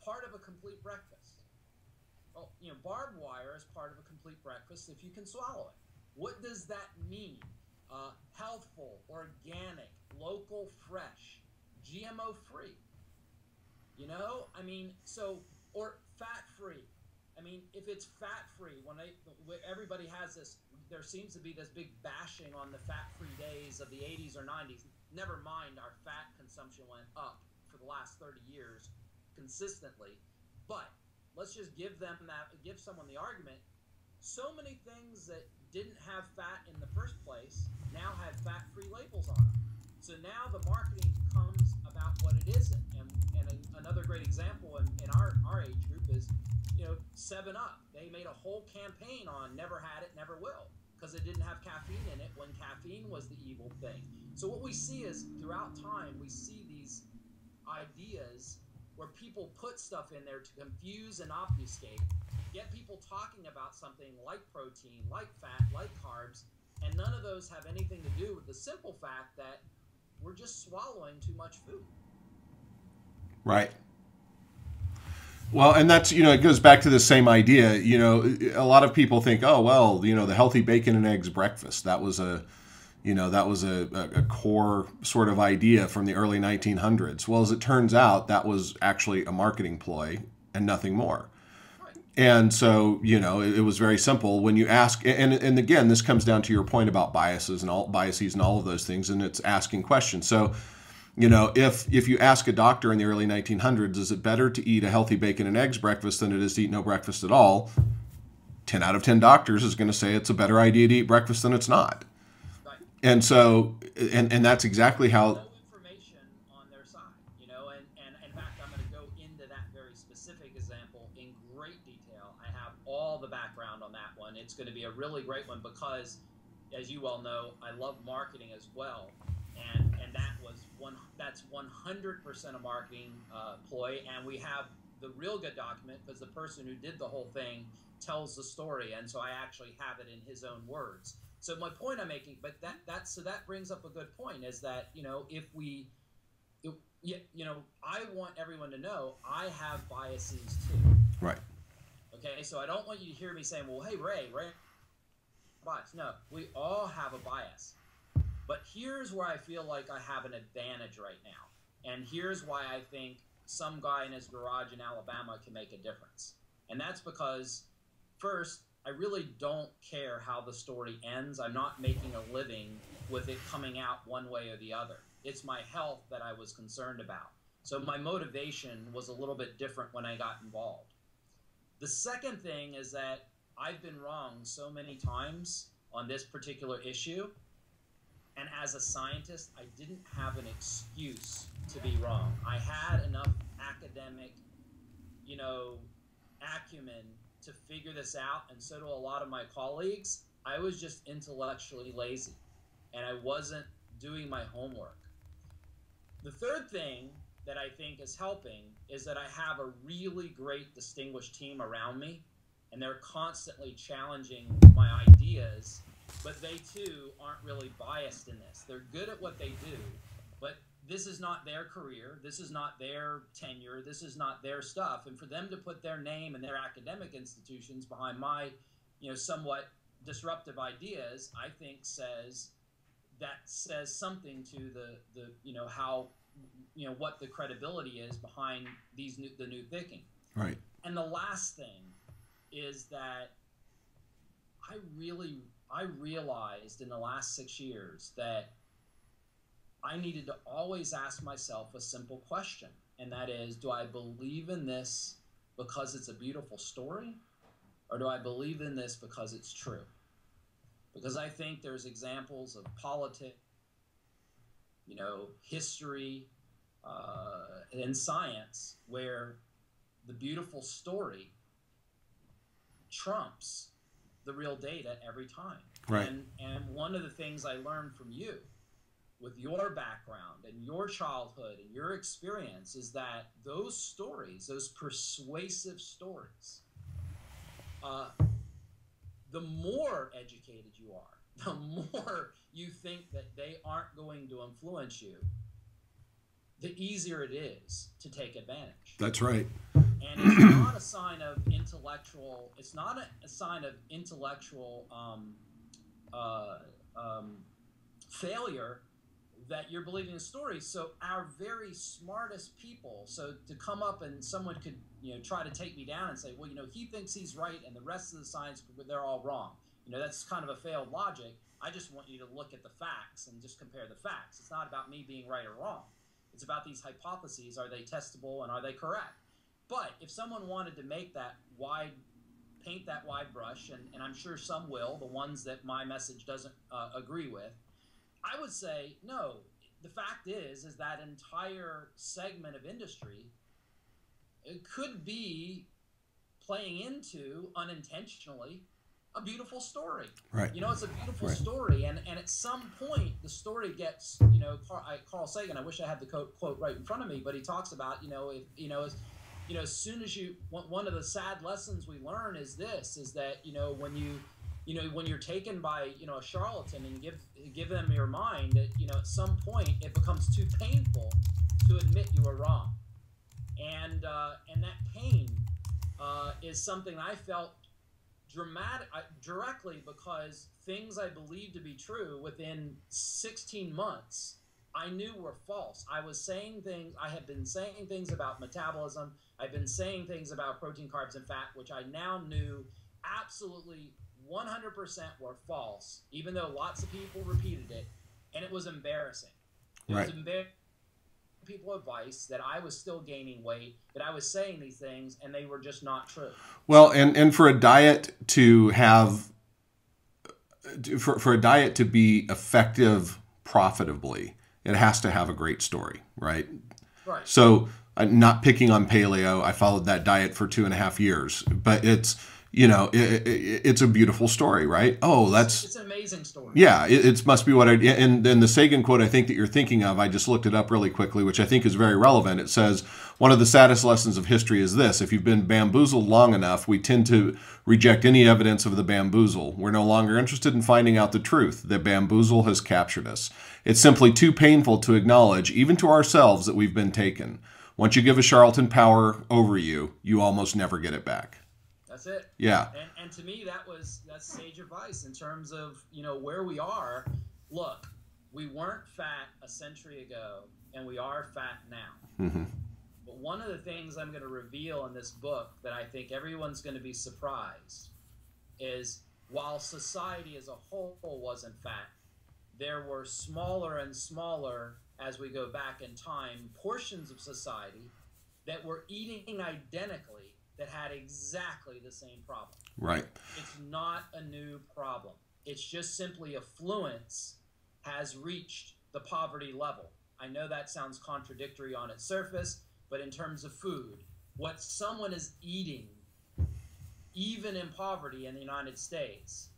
part of a complete breakfast. Well, barbed wire is part of a complete breakfast if you can swallow it. What does that mean? Healthful, organic, local, fresh, GMO-free. Or fat-free. If it's fat-free, everybody has this, there seems to be this big bashing on the fat-free days of the 80s or 90s. Never mind, our fat consumption went up for the last 30 years consistently. But let's just give someone the argument. So many things that didn't have fat in the first place now have fat-free labels on them. So now the marketing becomes about what it isn't. And another great example in our age group is, 7-Up. They made a whole campaign on never had it, never will, because it didn't have caffeine in it when caffeine was the evil thing. So what we see is throughout time, we see these ideas where people put stuff in there to confuse and obfuscate, get people talking about something like protein, like fat, like carbs, and none of those have anything to do with the simple fact that we're just swallowing too much food. Right. Well, and that's, it goes back to the same idea. A lot of people think, oh, well, the healthy bacon and eggs breakfast, that was a That was a core sort of idea from the early 1900s. Well, as it turns out, that was actually a marketing ploy and nothing more. And so, it was very simple when you ask, and again, this comes down to your point about biases and all of those things, and it's asking questions. So, if you ask a doctor in the early 1900s, is it better to eat a healthy bacon and eggs breakfast than it is to eat no breakfast at all? 10 out of 10 doctors is going to say it's a better idea to eat breakfast than it's not. Right. And so, and that's exactly how. No information on their side, and in fact, I'm going to go into that very specific example in great detail. I have all the background on that one. It's going to be a really great one because, as you well know, I love marketing as well, and that's 100% a marketing ploy, and we have the real good document because the person who did the whole thing tells the story, and so I actually have it in his own words. So my point I'm making, but that brings up a good point, is that I want everyone to know I have biases too. Right. Okay, so I don't want you to hear me saying, well, hey, Ray, bias. No, we all have a bias. But here's where I feel like I have an advantage right now. And here's why I think some guy in his garage in Alabama can make a difference. And that's because, first, I really don't care how the story ends. I'm not making a living with it coming out one way or the other. It's my health that I was concerned about. So my motivation was a little bit different when I got involved. The second thing is that I've been wrong so many times on this particular issue. And as a scientist, I didn't have an excuse to be wrong. I had enough academic, acumen to figure this out, and so do a lot of my colleagues. I was just intellectually lazy, and I wasn't doing my homework. The third thing that I think is helping is that I have a really great, distinguished team around me, and they're constantly challenging my ideas, but they too aren't really biased in this. They're good at what they do, but this is not their career. This is not their tenure. This is not their stuff. And for them to put their name and their academic institutions behind my, somewhat disruptive ideas, I think says something to the how, what the credibility is behind the new thinking. Right. And the last thing is that I realized in the last 6 years that I needed to always ask myself a simple question, and that is, do I believe in this because it's a beautiful story, or do I believe in this because it's true? Because I think there's examples of politics, history, and science where the beautiful story trumps the real data every time. Right. And one of the things I learned from you, with your background and your childhood and your experience, is that those stories, those persuasive stories, the more educated you are, the more you think that they aren't going to influence you, the easier it is to take advantage. That's right. And it's not a sign of intellectual. It's not a sign of intellectual failure that you're believing the story. So our very smartest people. So to come up and someone could try to take me down and say, well, he thinks he's right and the rest of the science, they're all wrong. That's kind of a failed logic. I just want you to look at the facts and just compare the facts. It's not about me being right or wrong. It's about these hypotheses. Are they testable and are they correct? But if someone wanted to make that paint that wide brush, and I'm sure some will, the ones that my message doesn't agree with, I would say, no, the fact is that entire segment of industry, it could be playing into, unintentionally, a beautiful story. Right. It's a beautiful Right. story, and at some point, the story gets, Carl Sagan, I wish I had the quote right in front of me, but he talks about, as soon as one of the sad lessons we learn is that, when you're taken by, a charlatan and give them your mind, at some point it becomes too painful to admit you were wrong. And that pain is something I felt directly because things I believed to be true within 16 months I knew were false. I was saying things, I had been saying things about metabolism, I've been saying things about protein, carbs, and fat, which I now knew absolutely 100% were false, even though lots of people repeated it, and it was embarrassing. It was embarrassing. People advice that I was still gaining weight, that I was saying these things, and they were just not true. Well, and for a diet to have, for a diet to be effective profitably, it has to have a great story, right? Right. So, not picking on paleo, I followed that diet for 2.5 years, but it's, you know, it's a beautiful story, right? Oh, it's an amazing story. Yeah, it must be what I, and then the Sagan quote I think that you're thinking of, I just looked it up really quickly, which I think is very relevant. It says, one of the saddest lessons of history is this: if you've been bamboozled long enough, we tend to reject any evidence of the bamboozle. We're no longer interested in finding out the truth. The bamboozle has captured us. It's simply too painful to acknowledge, even to ourselves, that we've been taken. Once you give a charlatan power over you, you almost never get it back. That's it. Yeah. And to me, that's sage advice in terms of, you know, where we are. Look, we weren't fat a century ago, and we are fat now. Mm-hmm. But one of the things I'm going to reveal in this book that I think everyone's going to be surprised is, while society as a whole wasn't fat, there were smaller and smaller, as we go back in time, portions of society that were eating identically that had exactly the same problem. Right. It's not a new problem. It's just simply affluence has reached the poverty level. I know that sounds contradictory on its surface, but in terms of food, what someone is eating, even in poverty in the United States,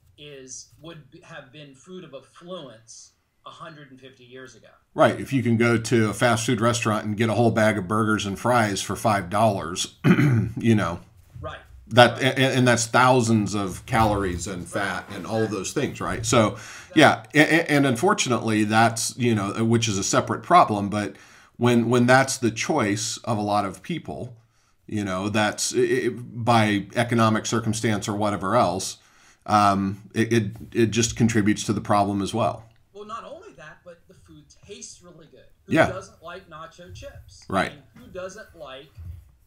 would have been food of affluence 150 years ago. Right. If you can go to a fast food restaurant and get a whole bag of burgers and fries for $5, you know. Right. That right. And that's thousands of calories and fat and all of those things, right? So, yeah, and unfortunately, that's, you know, which is a separate problem. But when that's the choice of a lot of people, you know, that's by economic circumstance or whatever else, it just contributes to the problem as well. Well, not only that, but the food tastes really good. Who Yeah. doesn't like nacho chips? Right. I mean, who doesn't like,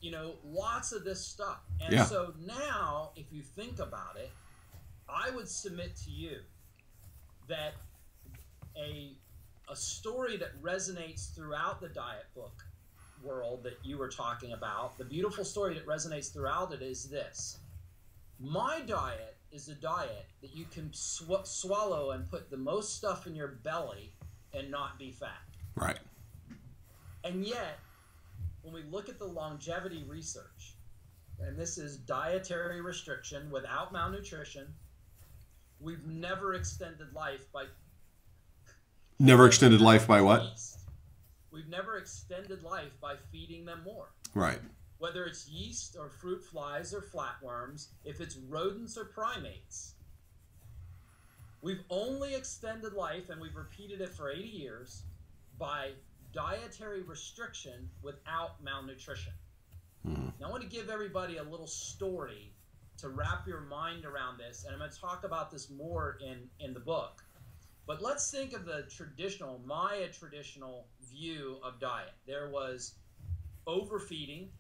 you know, lots of this stuff? And Yeah. so now, if you think about it, I would submit to you that a story that resonates throughout the diet book world that you were talking about, the beautiful story that resonates throughout it is this: my diet is a diet that you can swallow and put the most stuff in your belly and not be fat. Right. And yet, when we look at the longevity research, and this is dietary restriction without malnutrition, we've never extended life by... Never extended life by what? Yeast. We've never extended life by feeding them more. Right. Whether it's yeast or fruit flies or flatworms, if it's rodents or primates, we've only extended life, and we've repeated it for 80 years, by dietary restriction without malnutrition. Now, I want to give everybody a little story to wrap your mind around this, and I'm going to talk about this more in the book. But let's think of the traditional, Maya traditional view of diet. There was overfeeding,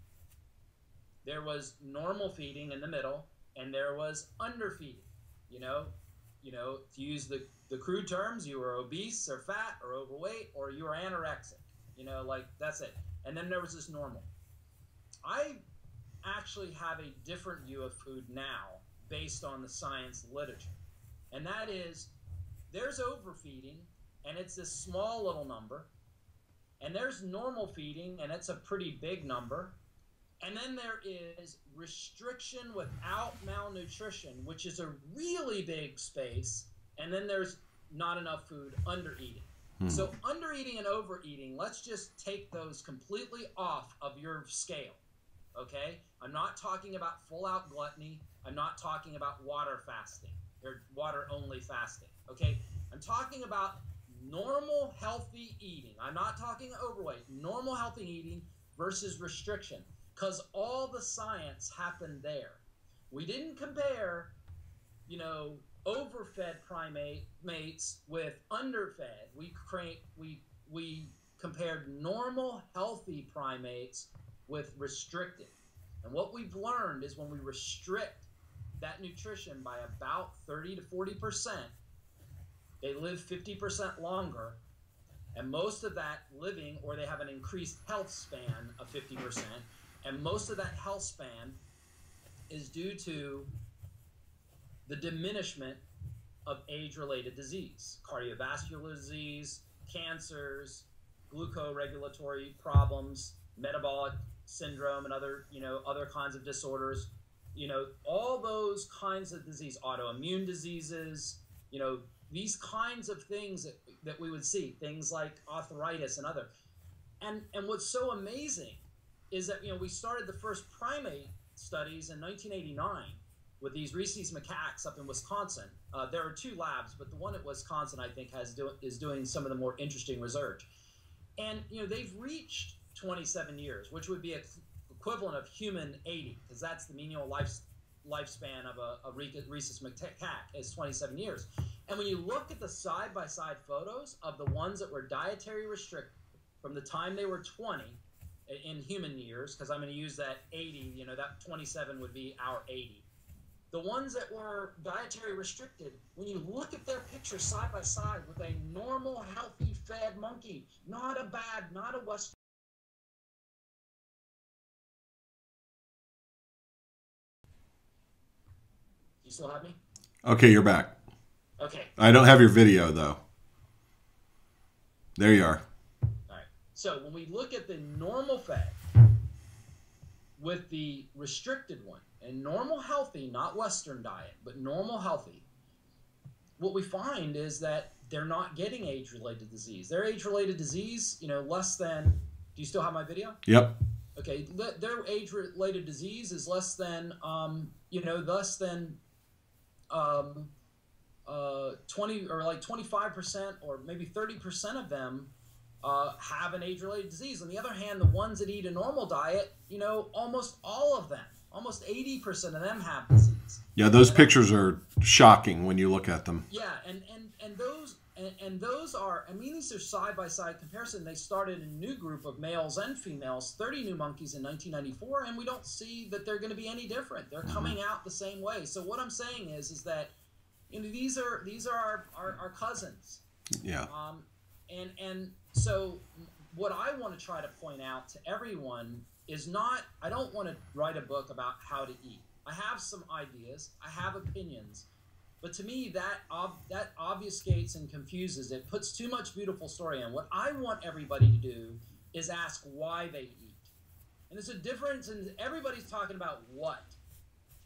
there was normal feeding in the middle, and there was underfeeding. You know, to use the crude terms, you were obese or fat or overweight, or you were anorexic. You know, like, that's it. And then there was this normal. I actually have a different view of food now based on the science literature. And that is, there's overfeeding, and it's this small little number. And there's normal feeding, and it's a pretty big number. And then there is restriction without malnutrition, which is a really big space. And then there's not enough food, undereating. So undereating and overeating, let's just take those completely off of your scale, okay? I'm not talking about full-out gluttony. I'm not talking about water fasting or water-only fasting, okay? I'm talking about normal, healthy eating. I'm not talking overweight. Normal, healthy eating versus restriction, because all the science happened there. We didn't compare overfed primates with underfed. We compared normal, healthy primates with restricted. And what we've learned is when we restrict that nutrition by about 30 to 40%, they live 50% longer. And most of that living, or they have an increased health span of 50%. And most of that health span is due to the diminishment of age-related disease, cardiovascular disease, cancers, glucoregulatory problems, metabolic syndrome, and other kinds of disorders. All those kinds of disease, autoimmune diseases, these kinds of things that we would see, things like arthritis and other. And what's so amazing is that, we started the first primate studies in 1989 with these rhesus macaques up in Wisconsin. There are 2 labs, but the one at Wisconsin, I think, is doing some of the more interesting research. And, they've reached 27 years, which would be equivalent of human 80, because that's the menial lifespan of a rhesus macaque is 27 years. And when you look at the side-by-side photos of the ones that were dietary restricted from the time they were 20 in human years, because I'm going to use that 80, that 27 would be our 80. The ones that were dietary restricted, when you look at their pictures side by side with a normal, healthy, fed monkey, not a Western. You still have me? Okay, you're back. Okay. I don't have your video, though. There you are. All right. So when we look at the normal fed with the restricted one, and normal healthy, not Western diet, but normal healthy, what we find is that they're not getting age-related disease. Their age-related disease, less than, do you still have my video? Yep. Okay, their age-related disease is less than, 20 or like 25% or maybe 30% of them have an age-related disease. On the other hand, the ones that eat a normal diet, almost all of them, almost 80% of them have disease. Yeah, those pictures are shocking when you look at them. Yeah, and those are, these are side-by-side comparison. They started a new group of males and females, 30 new monkeys in 1994, and we don't see that they're going to be any different. They're coming out the same way. So what I'm saying is that these are our cousins. Yeah. And so what I want to try to point out to everyone is I don't want to write a book about how to eat. I have some ideas, I have opinions, but to me that obfuscates and confuses. It puts too much beautiful story in. What I want everybody to do is ask why they eat. And there's a difference, and everybody's talking about what.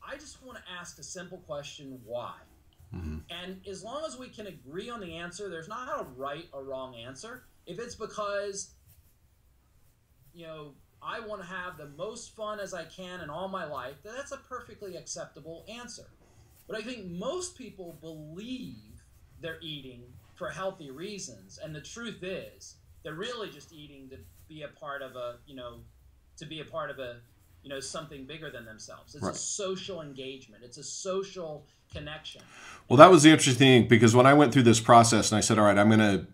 I just want to ask a simple question, why? Mm-hmm. And as long as we can agree on the answer, there's not a right or wrong answer. If it's because, I want to have the most fun as I can in all my life, that's a perfectly acceptable answer. But I think most people believe they're eating for healthy reasons, and the truth is they're really just eating to be a part of something bigger than themselves. It's right. A social engagement. It's a social connection. Well, that was the interesting thing, because when I went through this process and I said, all right, I'm going to,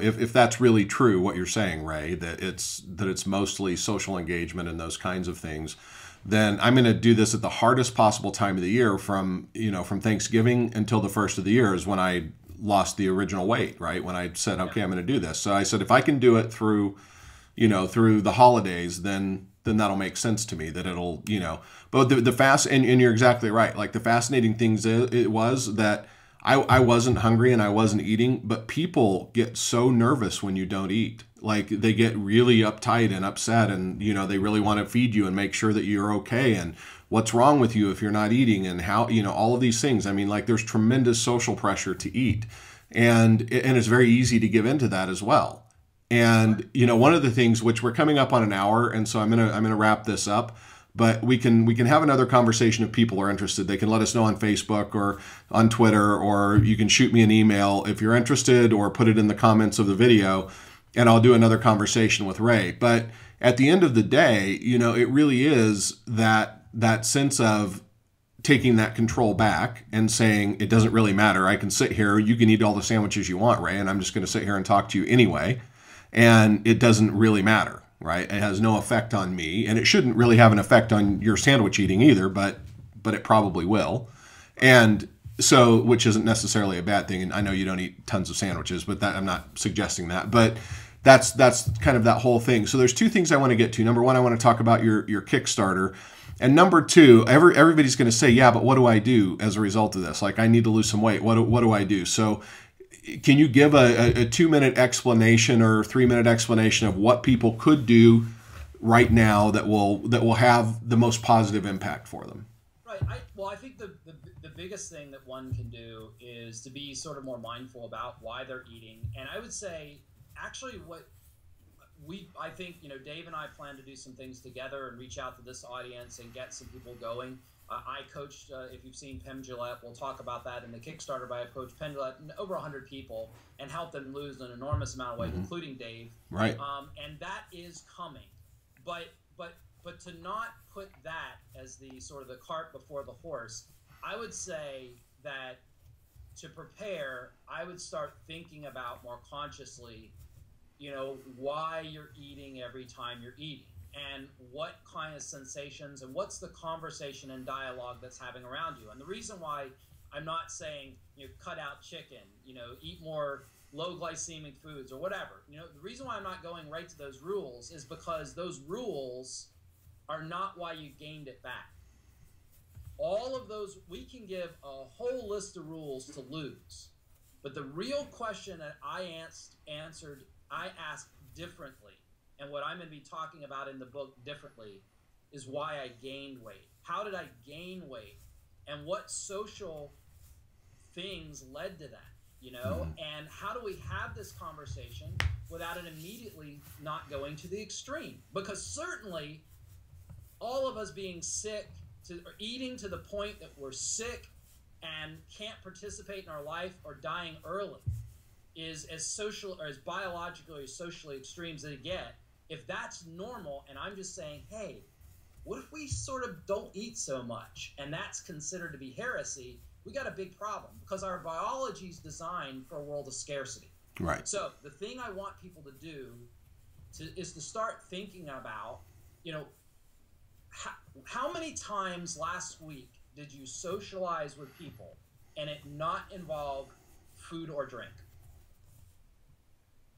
if that's really true, what you're saying, Ray, that it's mostly social engagement and those kinds of things, then I'm going to do this at the hardest possible time of the year from Thanksgiving until the first of the year is when I lost the original weight, right? When I said, okay, I'm going to do this. So I said, if I can do it through the holidays, then that'll make sense to me, that it'll, but the fast, and you're exactly right. Like the fascinating things, it was that I wasn't hungry and I wasn't eating, but people get so nervous when you don't eat. Like they get really uptight and upset, and, they really want to feed you and make sure that you're okay. And what's wrong with you if you're not eating, and how, all of these things. Like there's tremendous social pressure to eat, and it's very easy to give into that as well. And, one of the things, which we're coming up on an hour, and so I'm gonna wrap this up, but we can have another conversation if people are interested. They can let us know on Facebook or on Twitter, or you can shoot me an email if you're interested, or put it in the comments of the video, and I'll do another conversation with Ray. But at the end of the day, it really is that sense of taking that control back and saying, it doesn't really matter. I can sit here. You can eat all the sandwiches you want, Ray, and I'm just going to sit here and talk to you anyway. And it doesn't really matter, right? It has no effect on me, and it shouldn't really have an effect on your sandwich eating either, but it probably will. And so, which isn't necessarily a bad thing. And I know you don't eat tons of sandwiches, but that, I'm not suggesting that. But that's kind of that whole thing. So there's two things I want to get to. Number one, I want to talk about your Kickstarter. And number two, everybody's going to say, yeah, but what do I do as a result of this? Like, I need to lose some weight. What do I do? So can you give a 2-minute explanation or 3-minute explanation of what people could do right now that will have the most positive impact for them? Right. Well, I think the biggest thing that one can do is to be sort of more mindful about why they're eating. And I would say, actually, I think, Dave and I plan to do some things together and reach out to this audience and get some people going. I coached, if you've seen Pem Gillette, we'll talk about that in the Kickstarter, but I coached Pem Gillette over 100 people and helped them lose an enormous amount of weight, including Dave. Right. And that is coming. But to not put that as the sort of the cart before the horse, I would say that to prepare, I would start thinking about more consciously, why you're eating every time you're eating, and what kind of sensations and what's the conversation and dialogue that's having around you. And the reason why I'm not saying, cut out chicken, eat more low glycemic foods or whatever, the reason why I'm not going right to those rules is because those rules are not why you gained it back. All of those, we can give a whole list of rules to lose, but the real question that I asked differently, and what I'm going to be talking about in the book differently, is why I gained weight. How did I gain weight? And what social things led to that, And how do we have this conversation without it immediately not going to the extreme? Because certainly all of us being sick or eating to the point that we're sick and can't participate in our life or dying early is as social or as biologically or socially extreme as they get. If that's normal, and I'm just saying, hey, what if we sort of don't eat so much, and that's considered to be heresy, we got a big problem, because our biology is designed for a world of scarcity. Right. So the thing I want people to do is to start thinking about, how many times last week did you socialize with people and it not involve food or drink?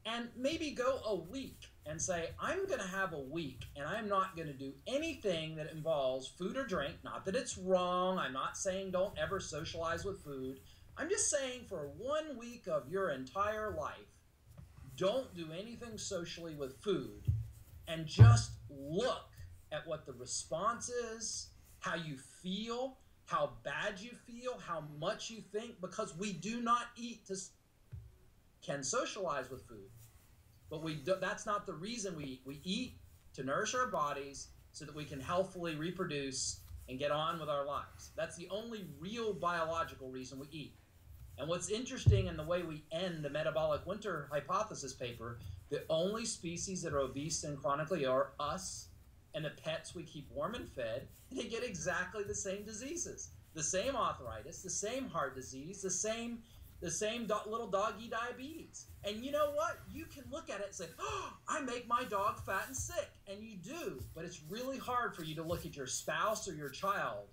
And maybe go a week and say, I'm going to have a week and I'm not going to do anything that involves food or drink. Not that it's wrong. I'm not saying don't ever socialize with food. I'm just saying for 1 week of your entire life, don't do anything socially with food, and just look at what the response is, how you feel, how bad you feel, how much you think, because we do not eat to can socialize with food, but that's not the reason we eat. We eat to nourish our bodies so that we can healthfully reproduce and get on with our lives. That's the only real biological reason we eat. And what's interesting in the way we end the metabolic winter hypothesis paper, the only species that are obese and chronically ill are us and the pets we keep warm and fed, and they get exactly the same diseases, the same arthritis, the same heart disease, the same little doggy diabetes. And you know what? You can look at it and say, oh, I make my dog fat and sick. And you do, but it's really hard for you to look at your spouse or your child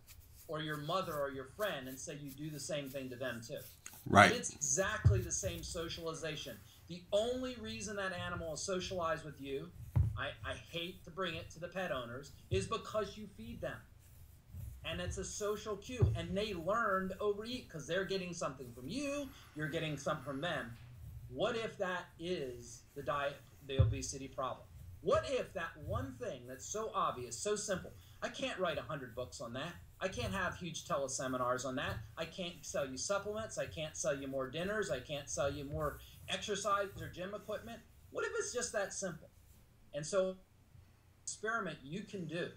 or your mother or your friend and say you do the same thing to them too. Right. But it's exactly the same socialization. The only reason that animal is socialized with you, I hate to bring it to the pet owners, is because you feed them. And it's a social cue. And they learn to overeat because they're getting something from you, you're getting something from them. What if that is the obesity problem? What if that one thing that's so obvious, so simple, I can't write 100 books on that. I can't have huge teleseminars on that. I can't sell you supplements. I can't sell you more dinners. I can't sell you more exercise or gym equipment. What if it's just that simple? And so, experiment you can do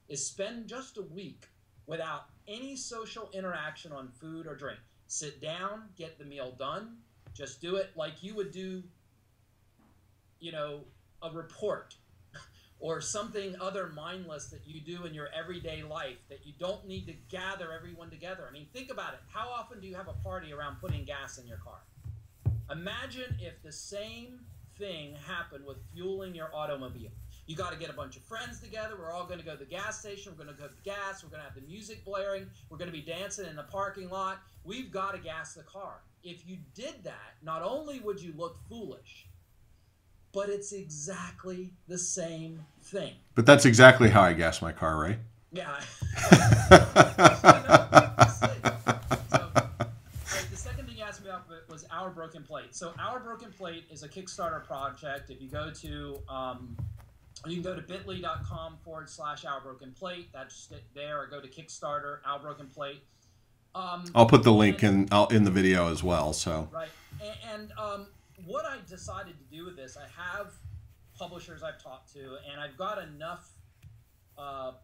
is spend just a week without any social interaction on food or drink. Sit down, get the meal done. Just do it like you would do, a report. or something other mindless that you do in your everyday life that you don't need to gather everyone together. I mean, think about it. How often do you have a party around putting gas in your car? Imagine if the same thing happened with fueling your automobile. You got to get a bunch of friends together. We're all going to go to the gas station. We're going to go to gas. We're going to have the music blaring. We're going to be dancing in the parking lot. We've got to gas the car. If you did that, not only would you look foolish, but it's exactly the same thing. But that's exactly how I gas my car, right? Yeah. The second thing you asked me about was Our Broken Plate. So Our Broken Plate is a Kickstarter project. If you go to you can go to bit.ly.com/Our Broken Plate. That's there. Or go to Kickstarter, Our Broken Plate. I'll put the link in the video as well. So right, and what I decided to do with this, I have publishers I've talked to, and I've got enough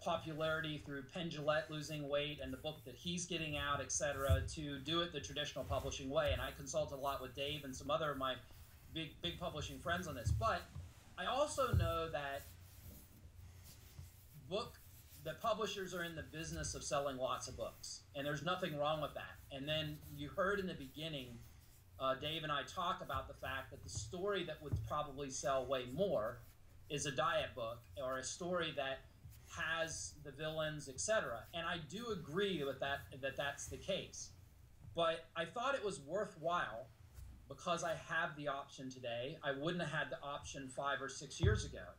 popularity through Penn Jillette losing weight and the book that he's getting out, etc., to do it the traditional publishing way. And I consulted a lot with Dave and some other of my big publishing friends on this. But I also know that the publishers are in the business of selling lots of books, and there's nothing wrong with that. And then you heard in the beginning, Dave and I talk about the fact that the story that would probably sell way more is a diet book or a story that has the villains, etc. And I do agree with that's the case. But I thought it was worthwhile because I have the option today. I wouldn't have had the option 5 or 6 years ago.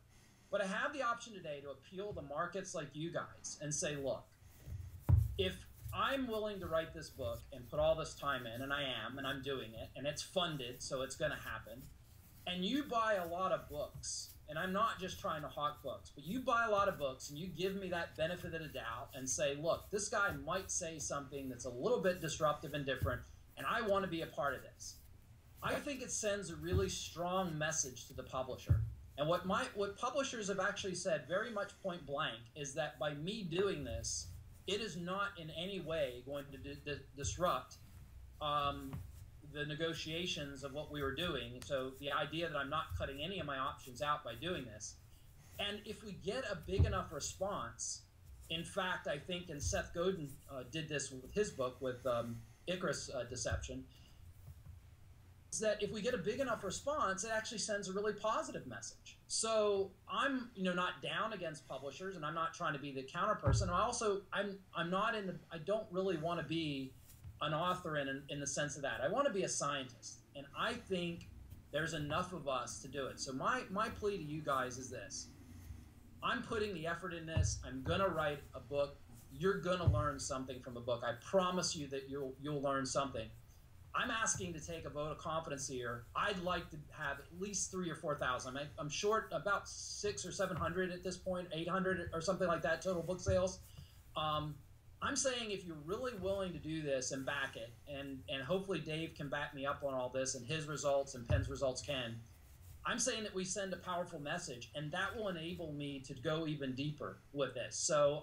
But I have the option today to appeal to markets like you guys and say, look, if I'm willing to write this book and put all this time in, and I am, and I'm doing it, and it's funded, so it's going to happen, and you buy a lot of books, and I'm not just trying to hawk books, but you buy a lot of books and you give me that benefit of the doubt and say, look, this guy might say something that's a little bit disruptive and different, and I want to be a part of this. I think it sends a really strong message to the publisher. And what publishers have actually said very much point blank is that by me doing this, it is not in any way going to disrupt the negotiations of what we were doing. So the idea that I'm not cutting any of my options out by doing this. And if we get a big enough response, in fact, I think, and Seth Godin did this with his book with Icarus Deception, is that if we get a big enough response, it actually sends a really positive message. So I'm, not down against publishers, and I'm not trying to be the counter person. I'm not in the. I don't really want to be an author in the sense of that. I want to be a scientist, and I think there's enough of us to do it. So my plea to you guys is this: I'm putting the effort in this. I'm gonna write a book. You're gonna learn something from a book. I promise you that you'll learn something. I'm asking to take a vote of confidence here. I'd like to have at least 3,000 or 4,000. I'm short about 600 or 700 at this point, 800 or something like that total book sales. I'm saying if you're really willing to do this and back it, and hopefully Dave can back me up on all this, and his results and Penn's results can, I'm saying that we send a powerful message, and that will enable me to go even deeper with this. So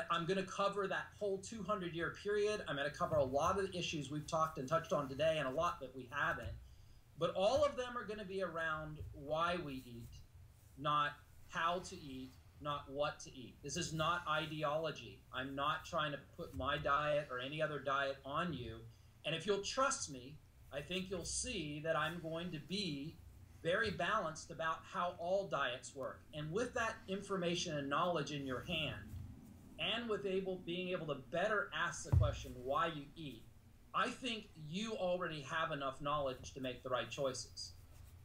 I'm going to cover that whole 200-year period. I'm going to cover a lot of the issues we've talked and touched on today, and a lot that we haven't. But all of them are going to be around why we eat, not how to eat, not what to eat. This is not ideology. I'm not trying to put my diet or any other diet on you. And if you'll trust me, I think you'll see that I'm going to be very balanced about how all diets work. And with that information and knowledge in your hand, and with being able to better ask the question why you eat, I think you already have enough knowledge to make the right choices.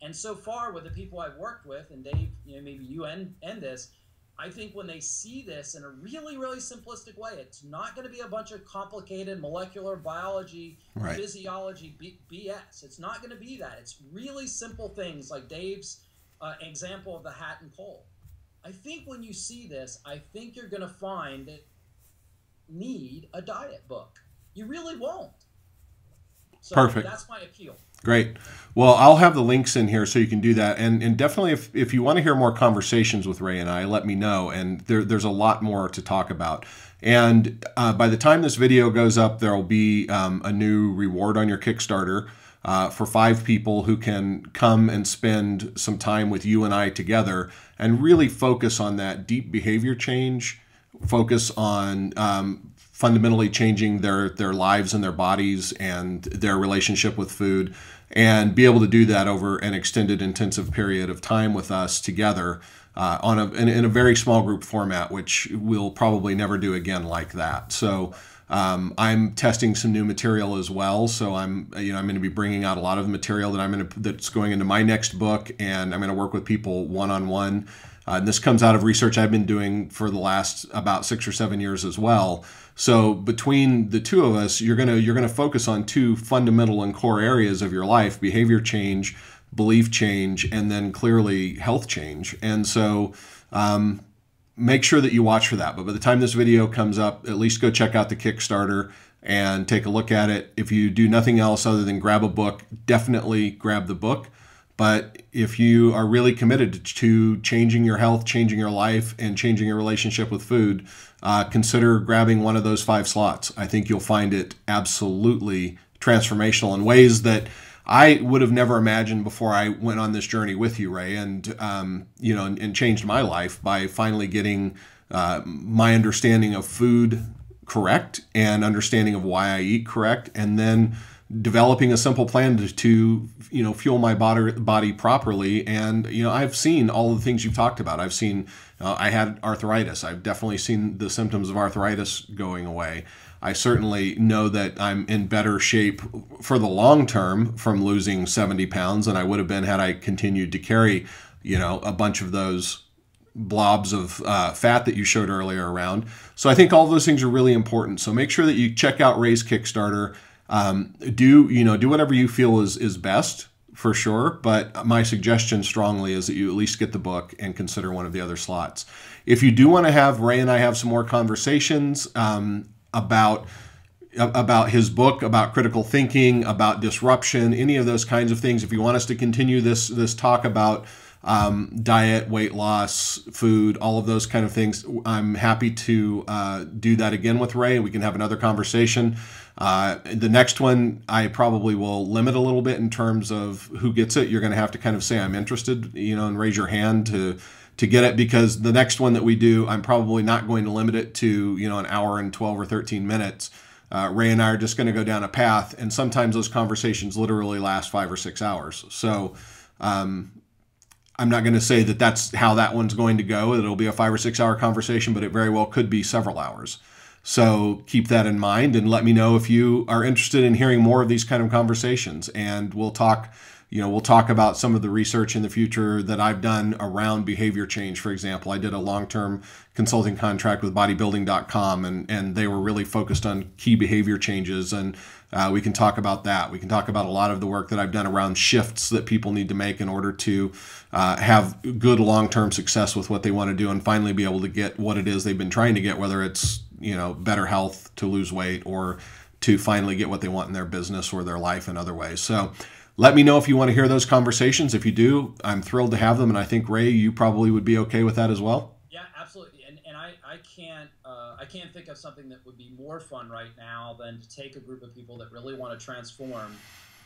And so far with the people I've worked with, and Dave, maybe you end this, I think when they see this in a really, really simplistic way, it's not going to be a bunch of complicated molecular biology, right, physiology BS. It's not going to be that. It's really simple things like Dave's example of the hat and coal. I think when you see this, I think you're going to find that you need a diet book. You really won't. So perfect. That's my appeal. Great. Well, I'll have the links in here so you can do that. And definitely if you want to hear more conversations with Ray and I, let me know. And there's a lot more to talk about. And by the time this video goes up, there will be a new reward on your Kickstarter. for 5 people who can come and spend some time with you and I together and really focus on that deep behavior change, focus on fundamentally changing their lives and their bodies and their relationship with food, and be able to do that over an extended intensive period of time with us together in a very small group format, which we'll probably never do again like that. So I'm testing some new material as well. So I'm going to be bringing out a lot of the material that's going into my next book, and I'm going to work with people one-on-one. And this comes out of research I've been doing for the last about 6 or 7 years as well. So between the two of us, you're gonna focus on 2 fundamental and core areas of your life: behavior change, belief change, and then clearly health change. And so make sure that you watch for that. But by the time this video comes up, at least go check out the Kickstarter and take a look at it. If you do nothing else other than grab a book, definitely grab the book. But if you are really committed to changing your health, changing your life, and changing your relationship with food, consider grabbing one of those 5 slots. I think you'll find it absolutely transformational in ways that I would have never imagined before I went on this journey with you, Ray, and and changed my life by finally getting my understanding of food correct and understanding of why I eat correct, and then developing a simple plan to fuel my body properly. And I've seen all of the things you've talked about. I've seen I had arthritis. I've definitely seen the symptoms of arthritis going away. I certainly know that I'm in better shape for the long term from losing 70 pounds than I would have been had I continued to carry a bunch of those blobs of fat that you showed earlier around. So I think all of those things are really important. So make sure that you check out Ray's Kickstarter. Do whatever you feel is best, for sure. But my suggestion strongly is that you at least get the book and consider one of the other slots. If you do want to have Ray and I have some more conversations about his book, about critical thinking, about disruption, any of those kinds of things, if you want us to continue this talk about diet, weight loss, food, all of those kind of things, I'm happy to do that again with Ray. We can have another conversation. The next one, I probably will limit a little bit in terms of who gets it. You're going to have to kind of say, I'm interested, and raise your hand to get it, because the next one that we do, I'm probably not going to limit it to, an hour and 12 or 13 minutes. Ray and I are just going to go down a path, and sometimes those conversations literally last 5 or 6 hours. So, I'm not going to say that that's how that one's going to go. It'll be a 5 or 6 hour conversation, but it very well could be several hours. So keep that in mind, and let me know if you are interested in hearing more of these kind of conversations. And we'll talk about some of the research in the future that I've done around behavior change. For example, I did a long-term consulting contract with bodybuilding.com, and they were really focused on key behavior changes. And we can talk about that. We can talk about a lot of the work that I've done around shifts that people need to make in order to have good long-term success with what they want to do and finally be able to get what it is they've been trying to get, whether it's better health, to lose weight, or to finally get what they want in their business or their life in other ways. So let me know if you want to hear those conversations. If you do, I'm thrilled to have them, and I think, Ray, you probably would be okay with that as well. Yeah, absolutely. And I can't think of something that would be more fun right now than to take a group of people that really want to transform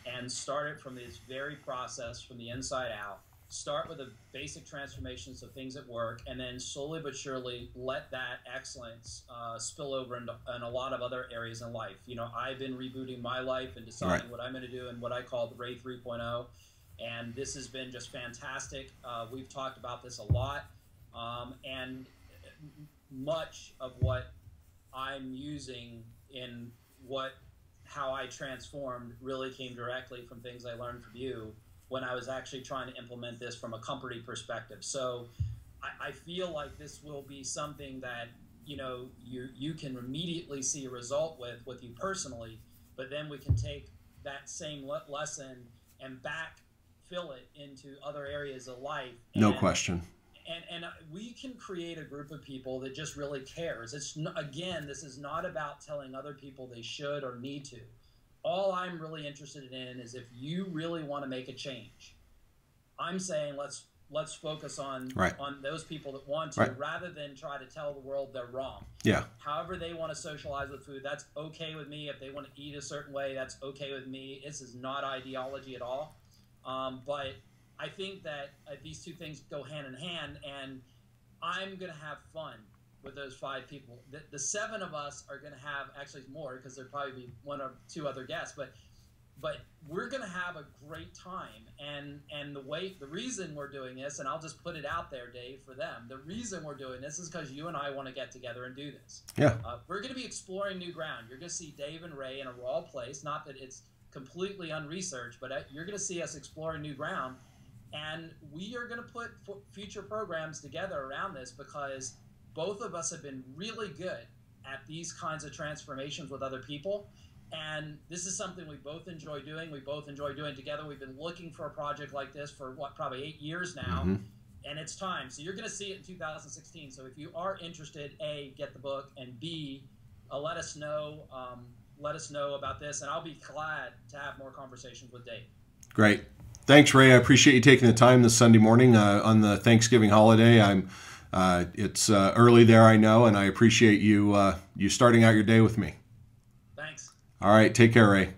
and start it from this very process from the inside out. Start with the basic transformations of things that work, and then slowly but surely let that excellence spill over in a lot of other areas in life. I've been rebooting my life and deciding what I'm going to do and what I call the Ray 3.0, and this has been just fantastic. We've talked about this a lot, and much of what I'm using in how I transformed really came directly from things I learned from you when I was actually trying to implement this from a company perspective. So I feel like this will be something that you can immediately see a result with you personally, but then we can take that same lesson and backfill it into other areas of life. No question. And we can create a group of people that just really cares. Again, this is not about telling other people they should or need to. All I'm really interested in is if you really want to make a change. I'm saying let's let's focus on right. on those people that want to, right. rather than try to tell the world they're wrong. Yeah. However they want to socialize with food, that's okay with me. If they want to eat a certain way, that's okay with me. This is not ideology at all. But I think that these two things go hand in hand, and I'm going to have fun with those 5 people. The 7 of us are going to have, actually more, because there'll probably be 1 or 2 other guests, but we're going to have a great time. And the reason we're doing this, and I'll just put it out there, Dave, for them, the reason we're doing this is because you and I want to get together and do this. Yeah. We're going to be exploring new ground. You're going to see Dave and Ray in a raw place, not that it's completely unresearched, but you're going to see us exploring new ground. And we are going to put future programs together around this, because both of us have been really good at these kinds of transformations with other people. And this is something we both enjoy doing. We both enjoy doing together. We've been looking for a project like this for probably 8 years now. Mm-hmm. And it's time. So you're going to see it in 2016. So if you are interested, A, get the book, and B, let us know. Let us know about this, and I'll be glad to have more conversations with Dave. Great. Thanks, Ray. I appreciate you taking the time this Sunday morning on the Thanksgiving holiday. It's early there, I know, and I appreciate you starting out your day with me. Thanks. All right. Take care, Ray.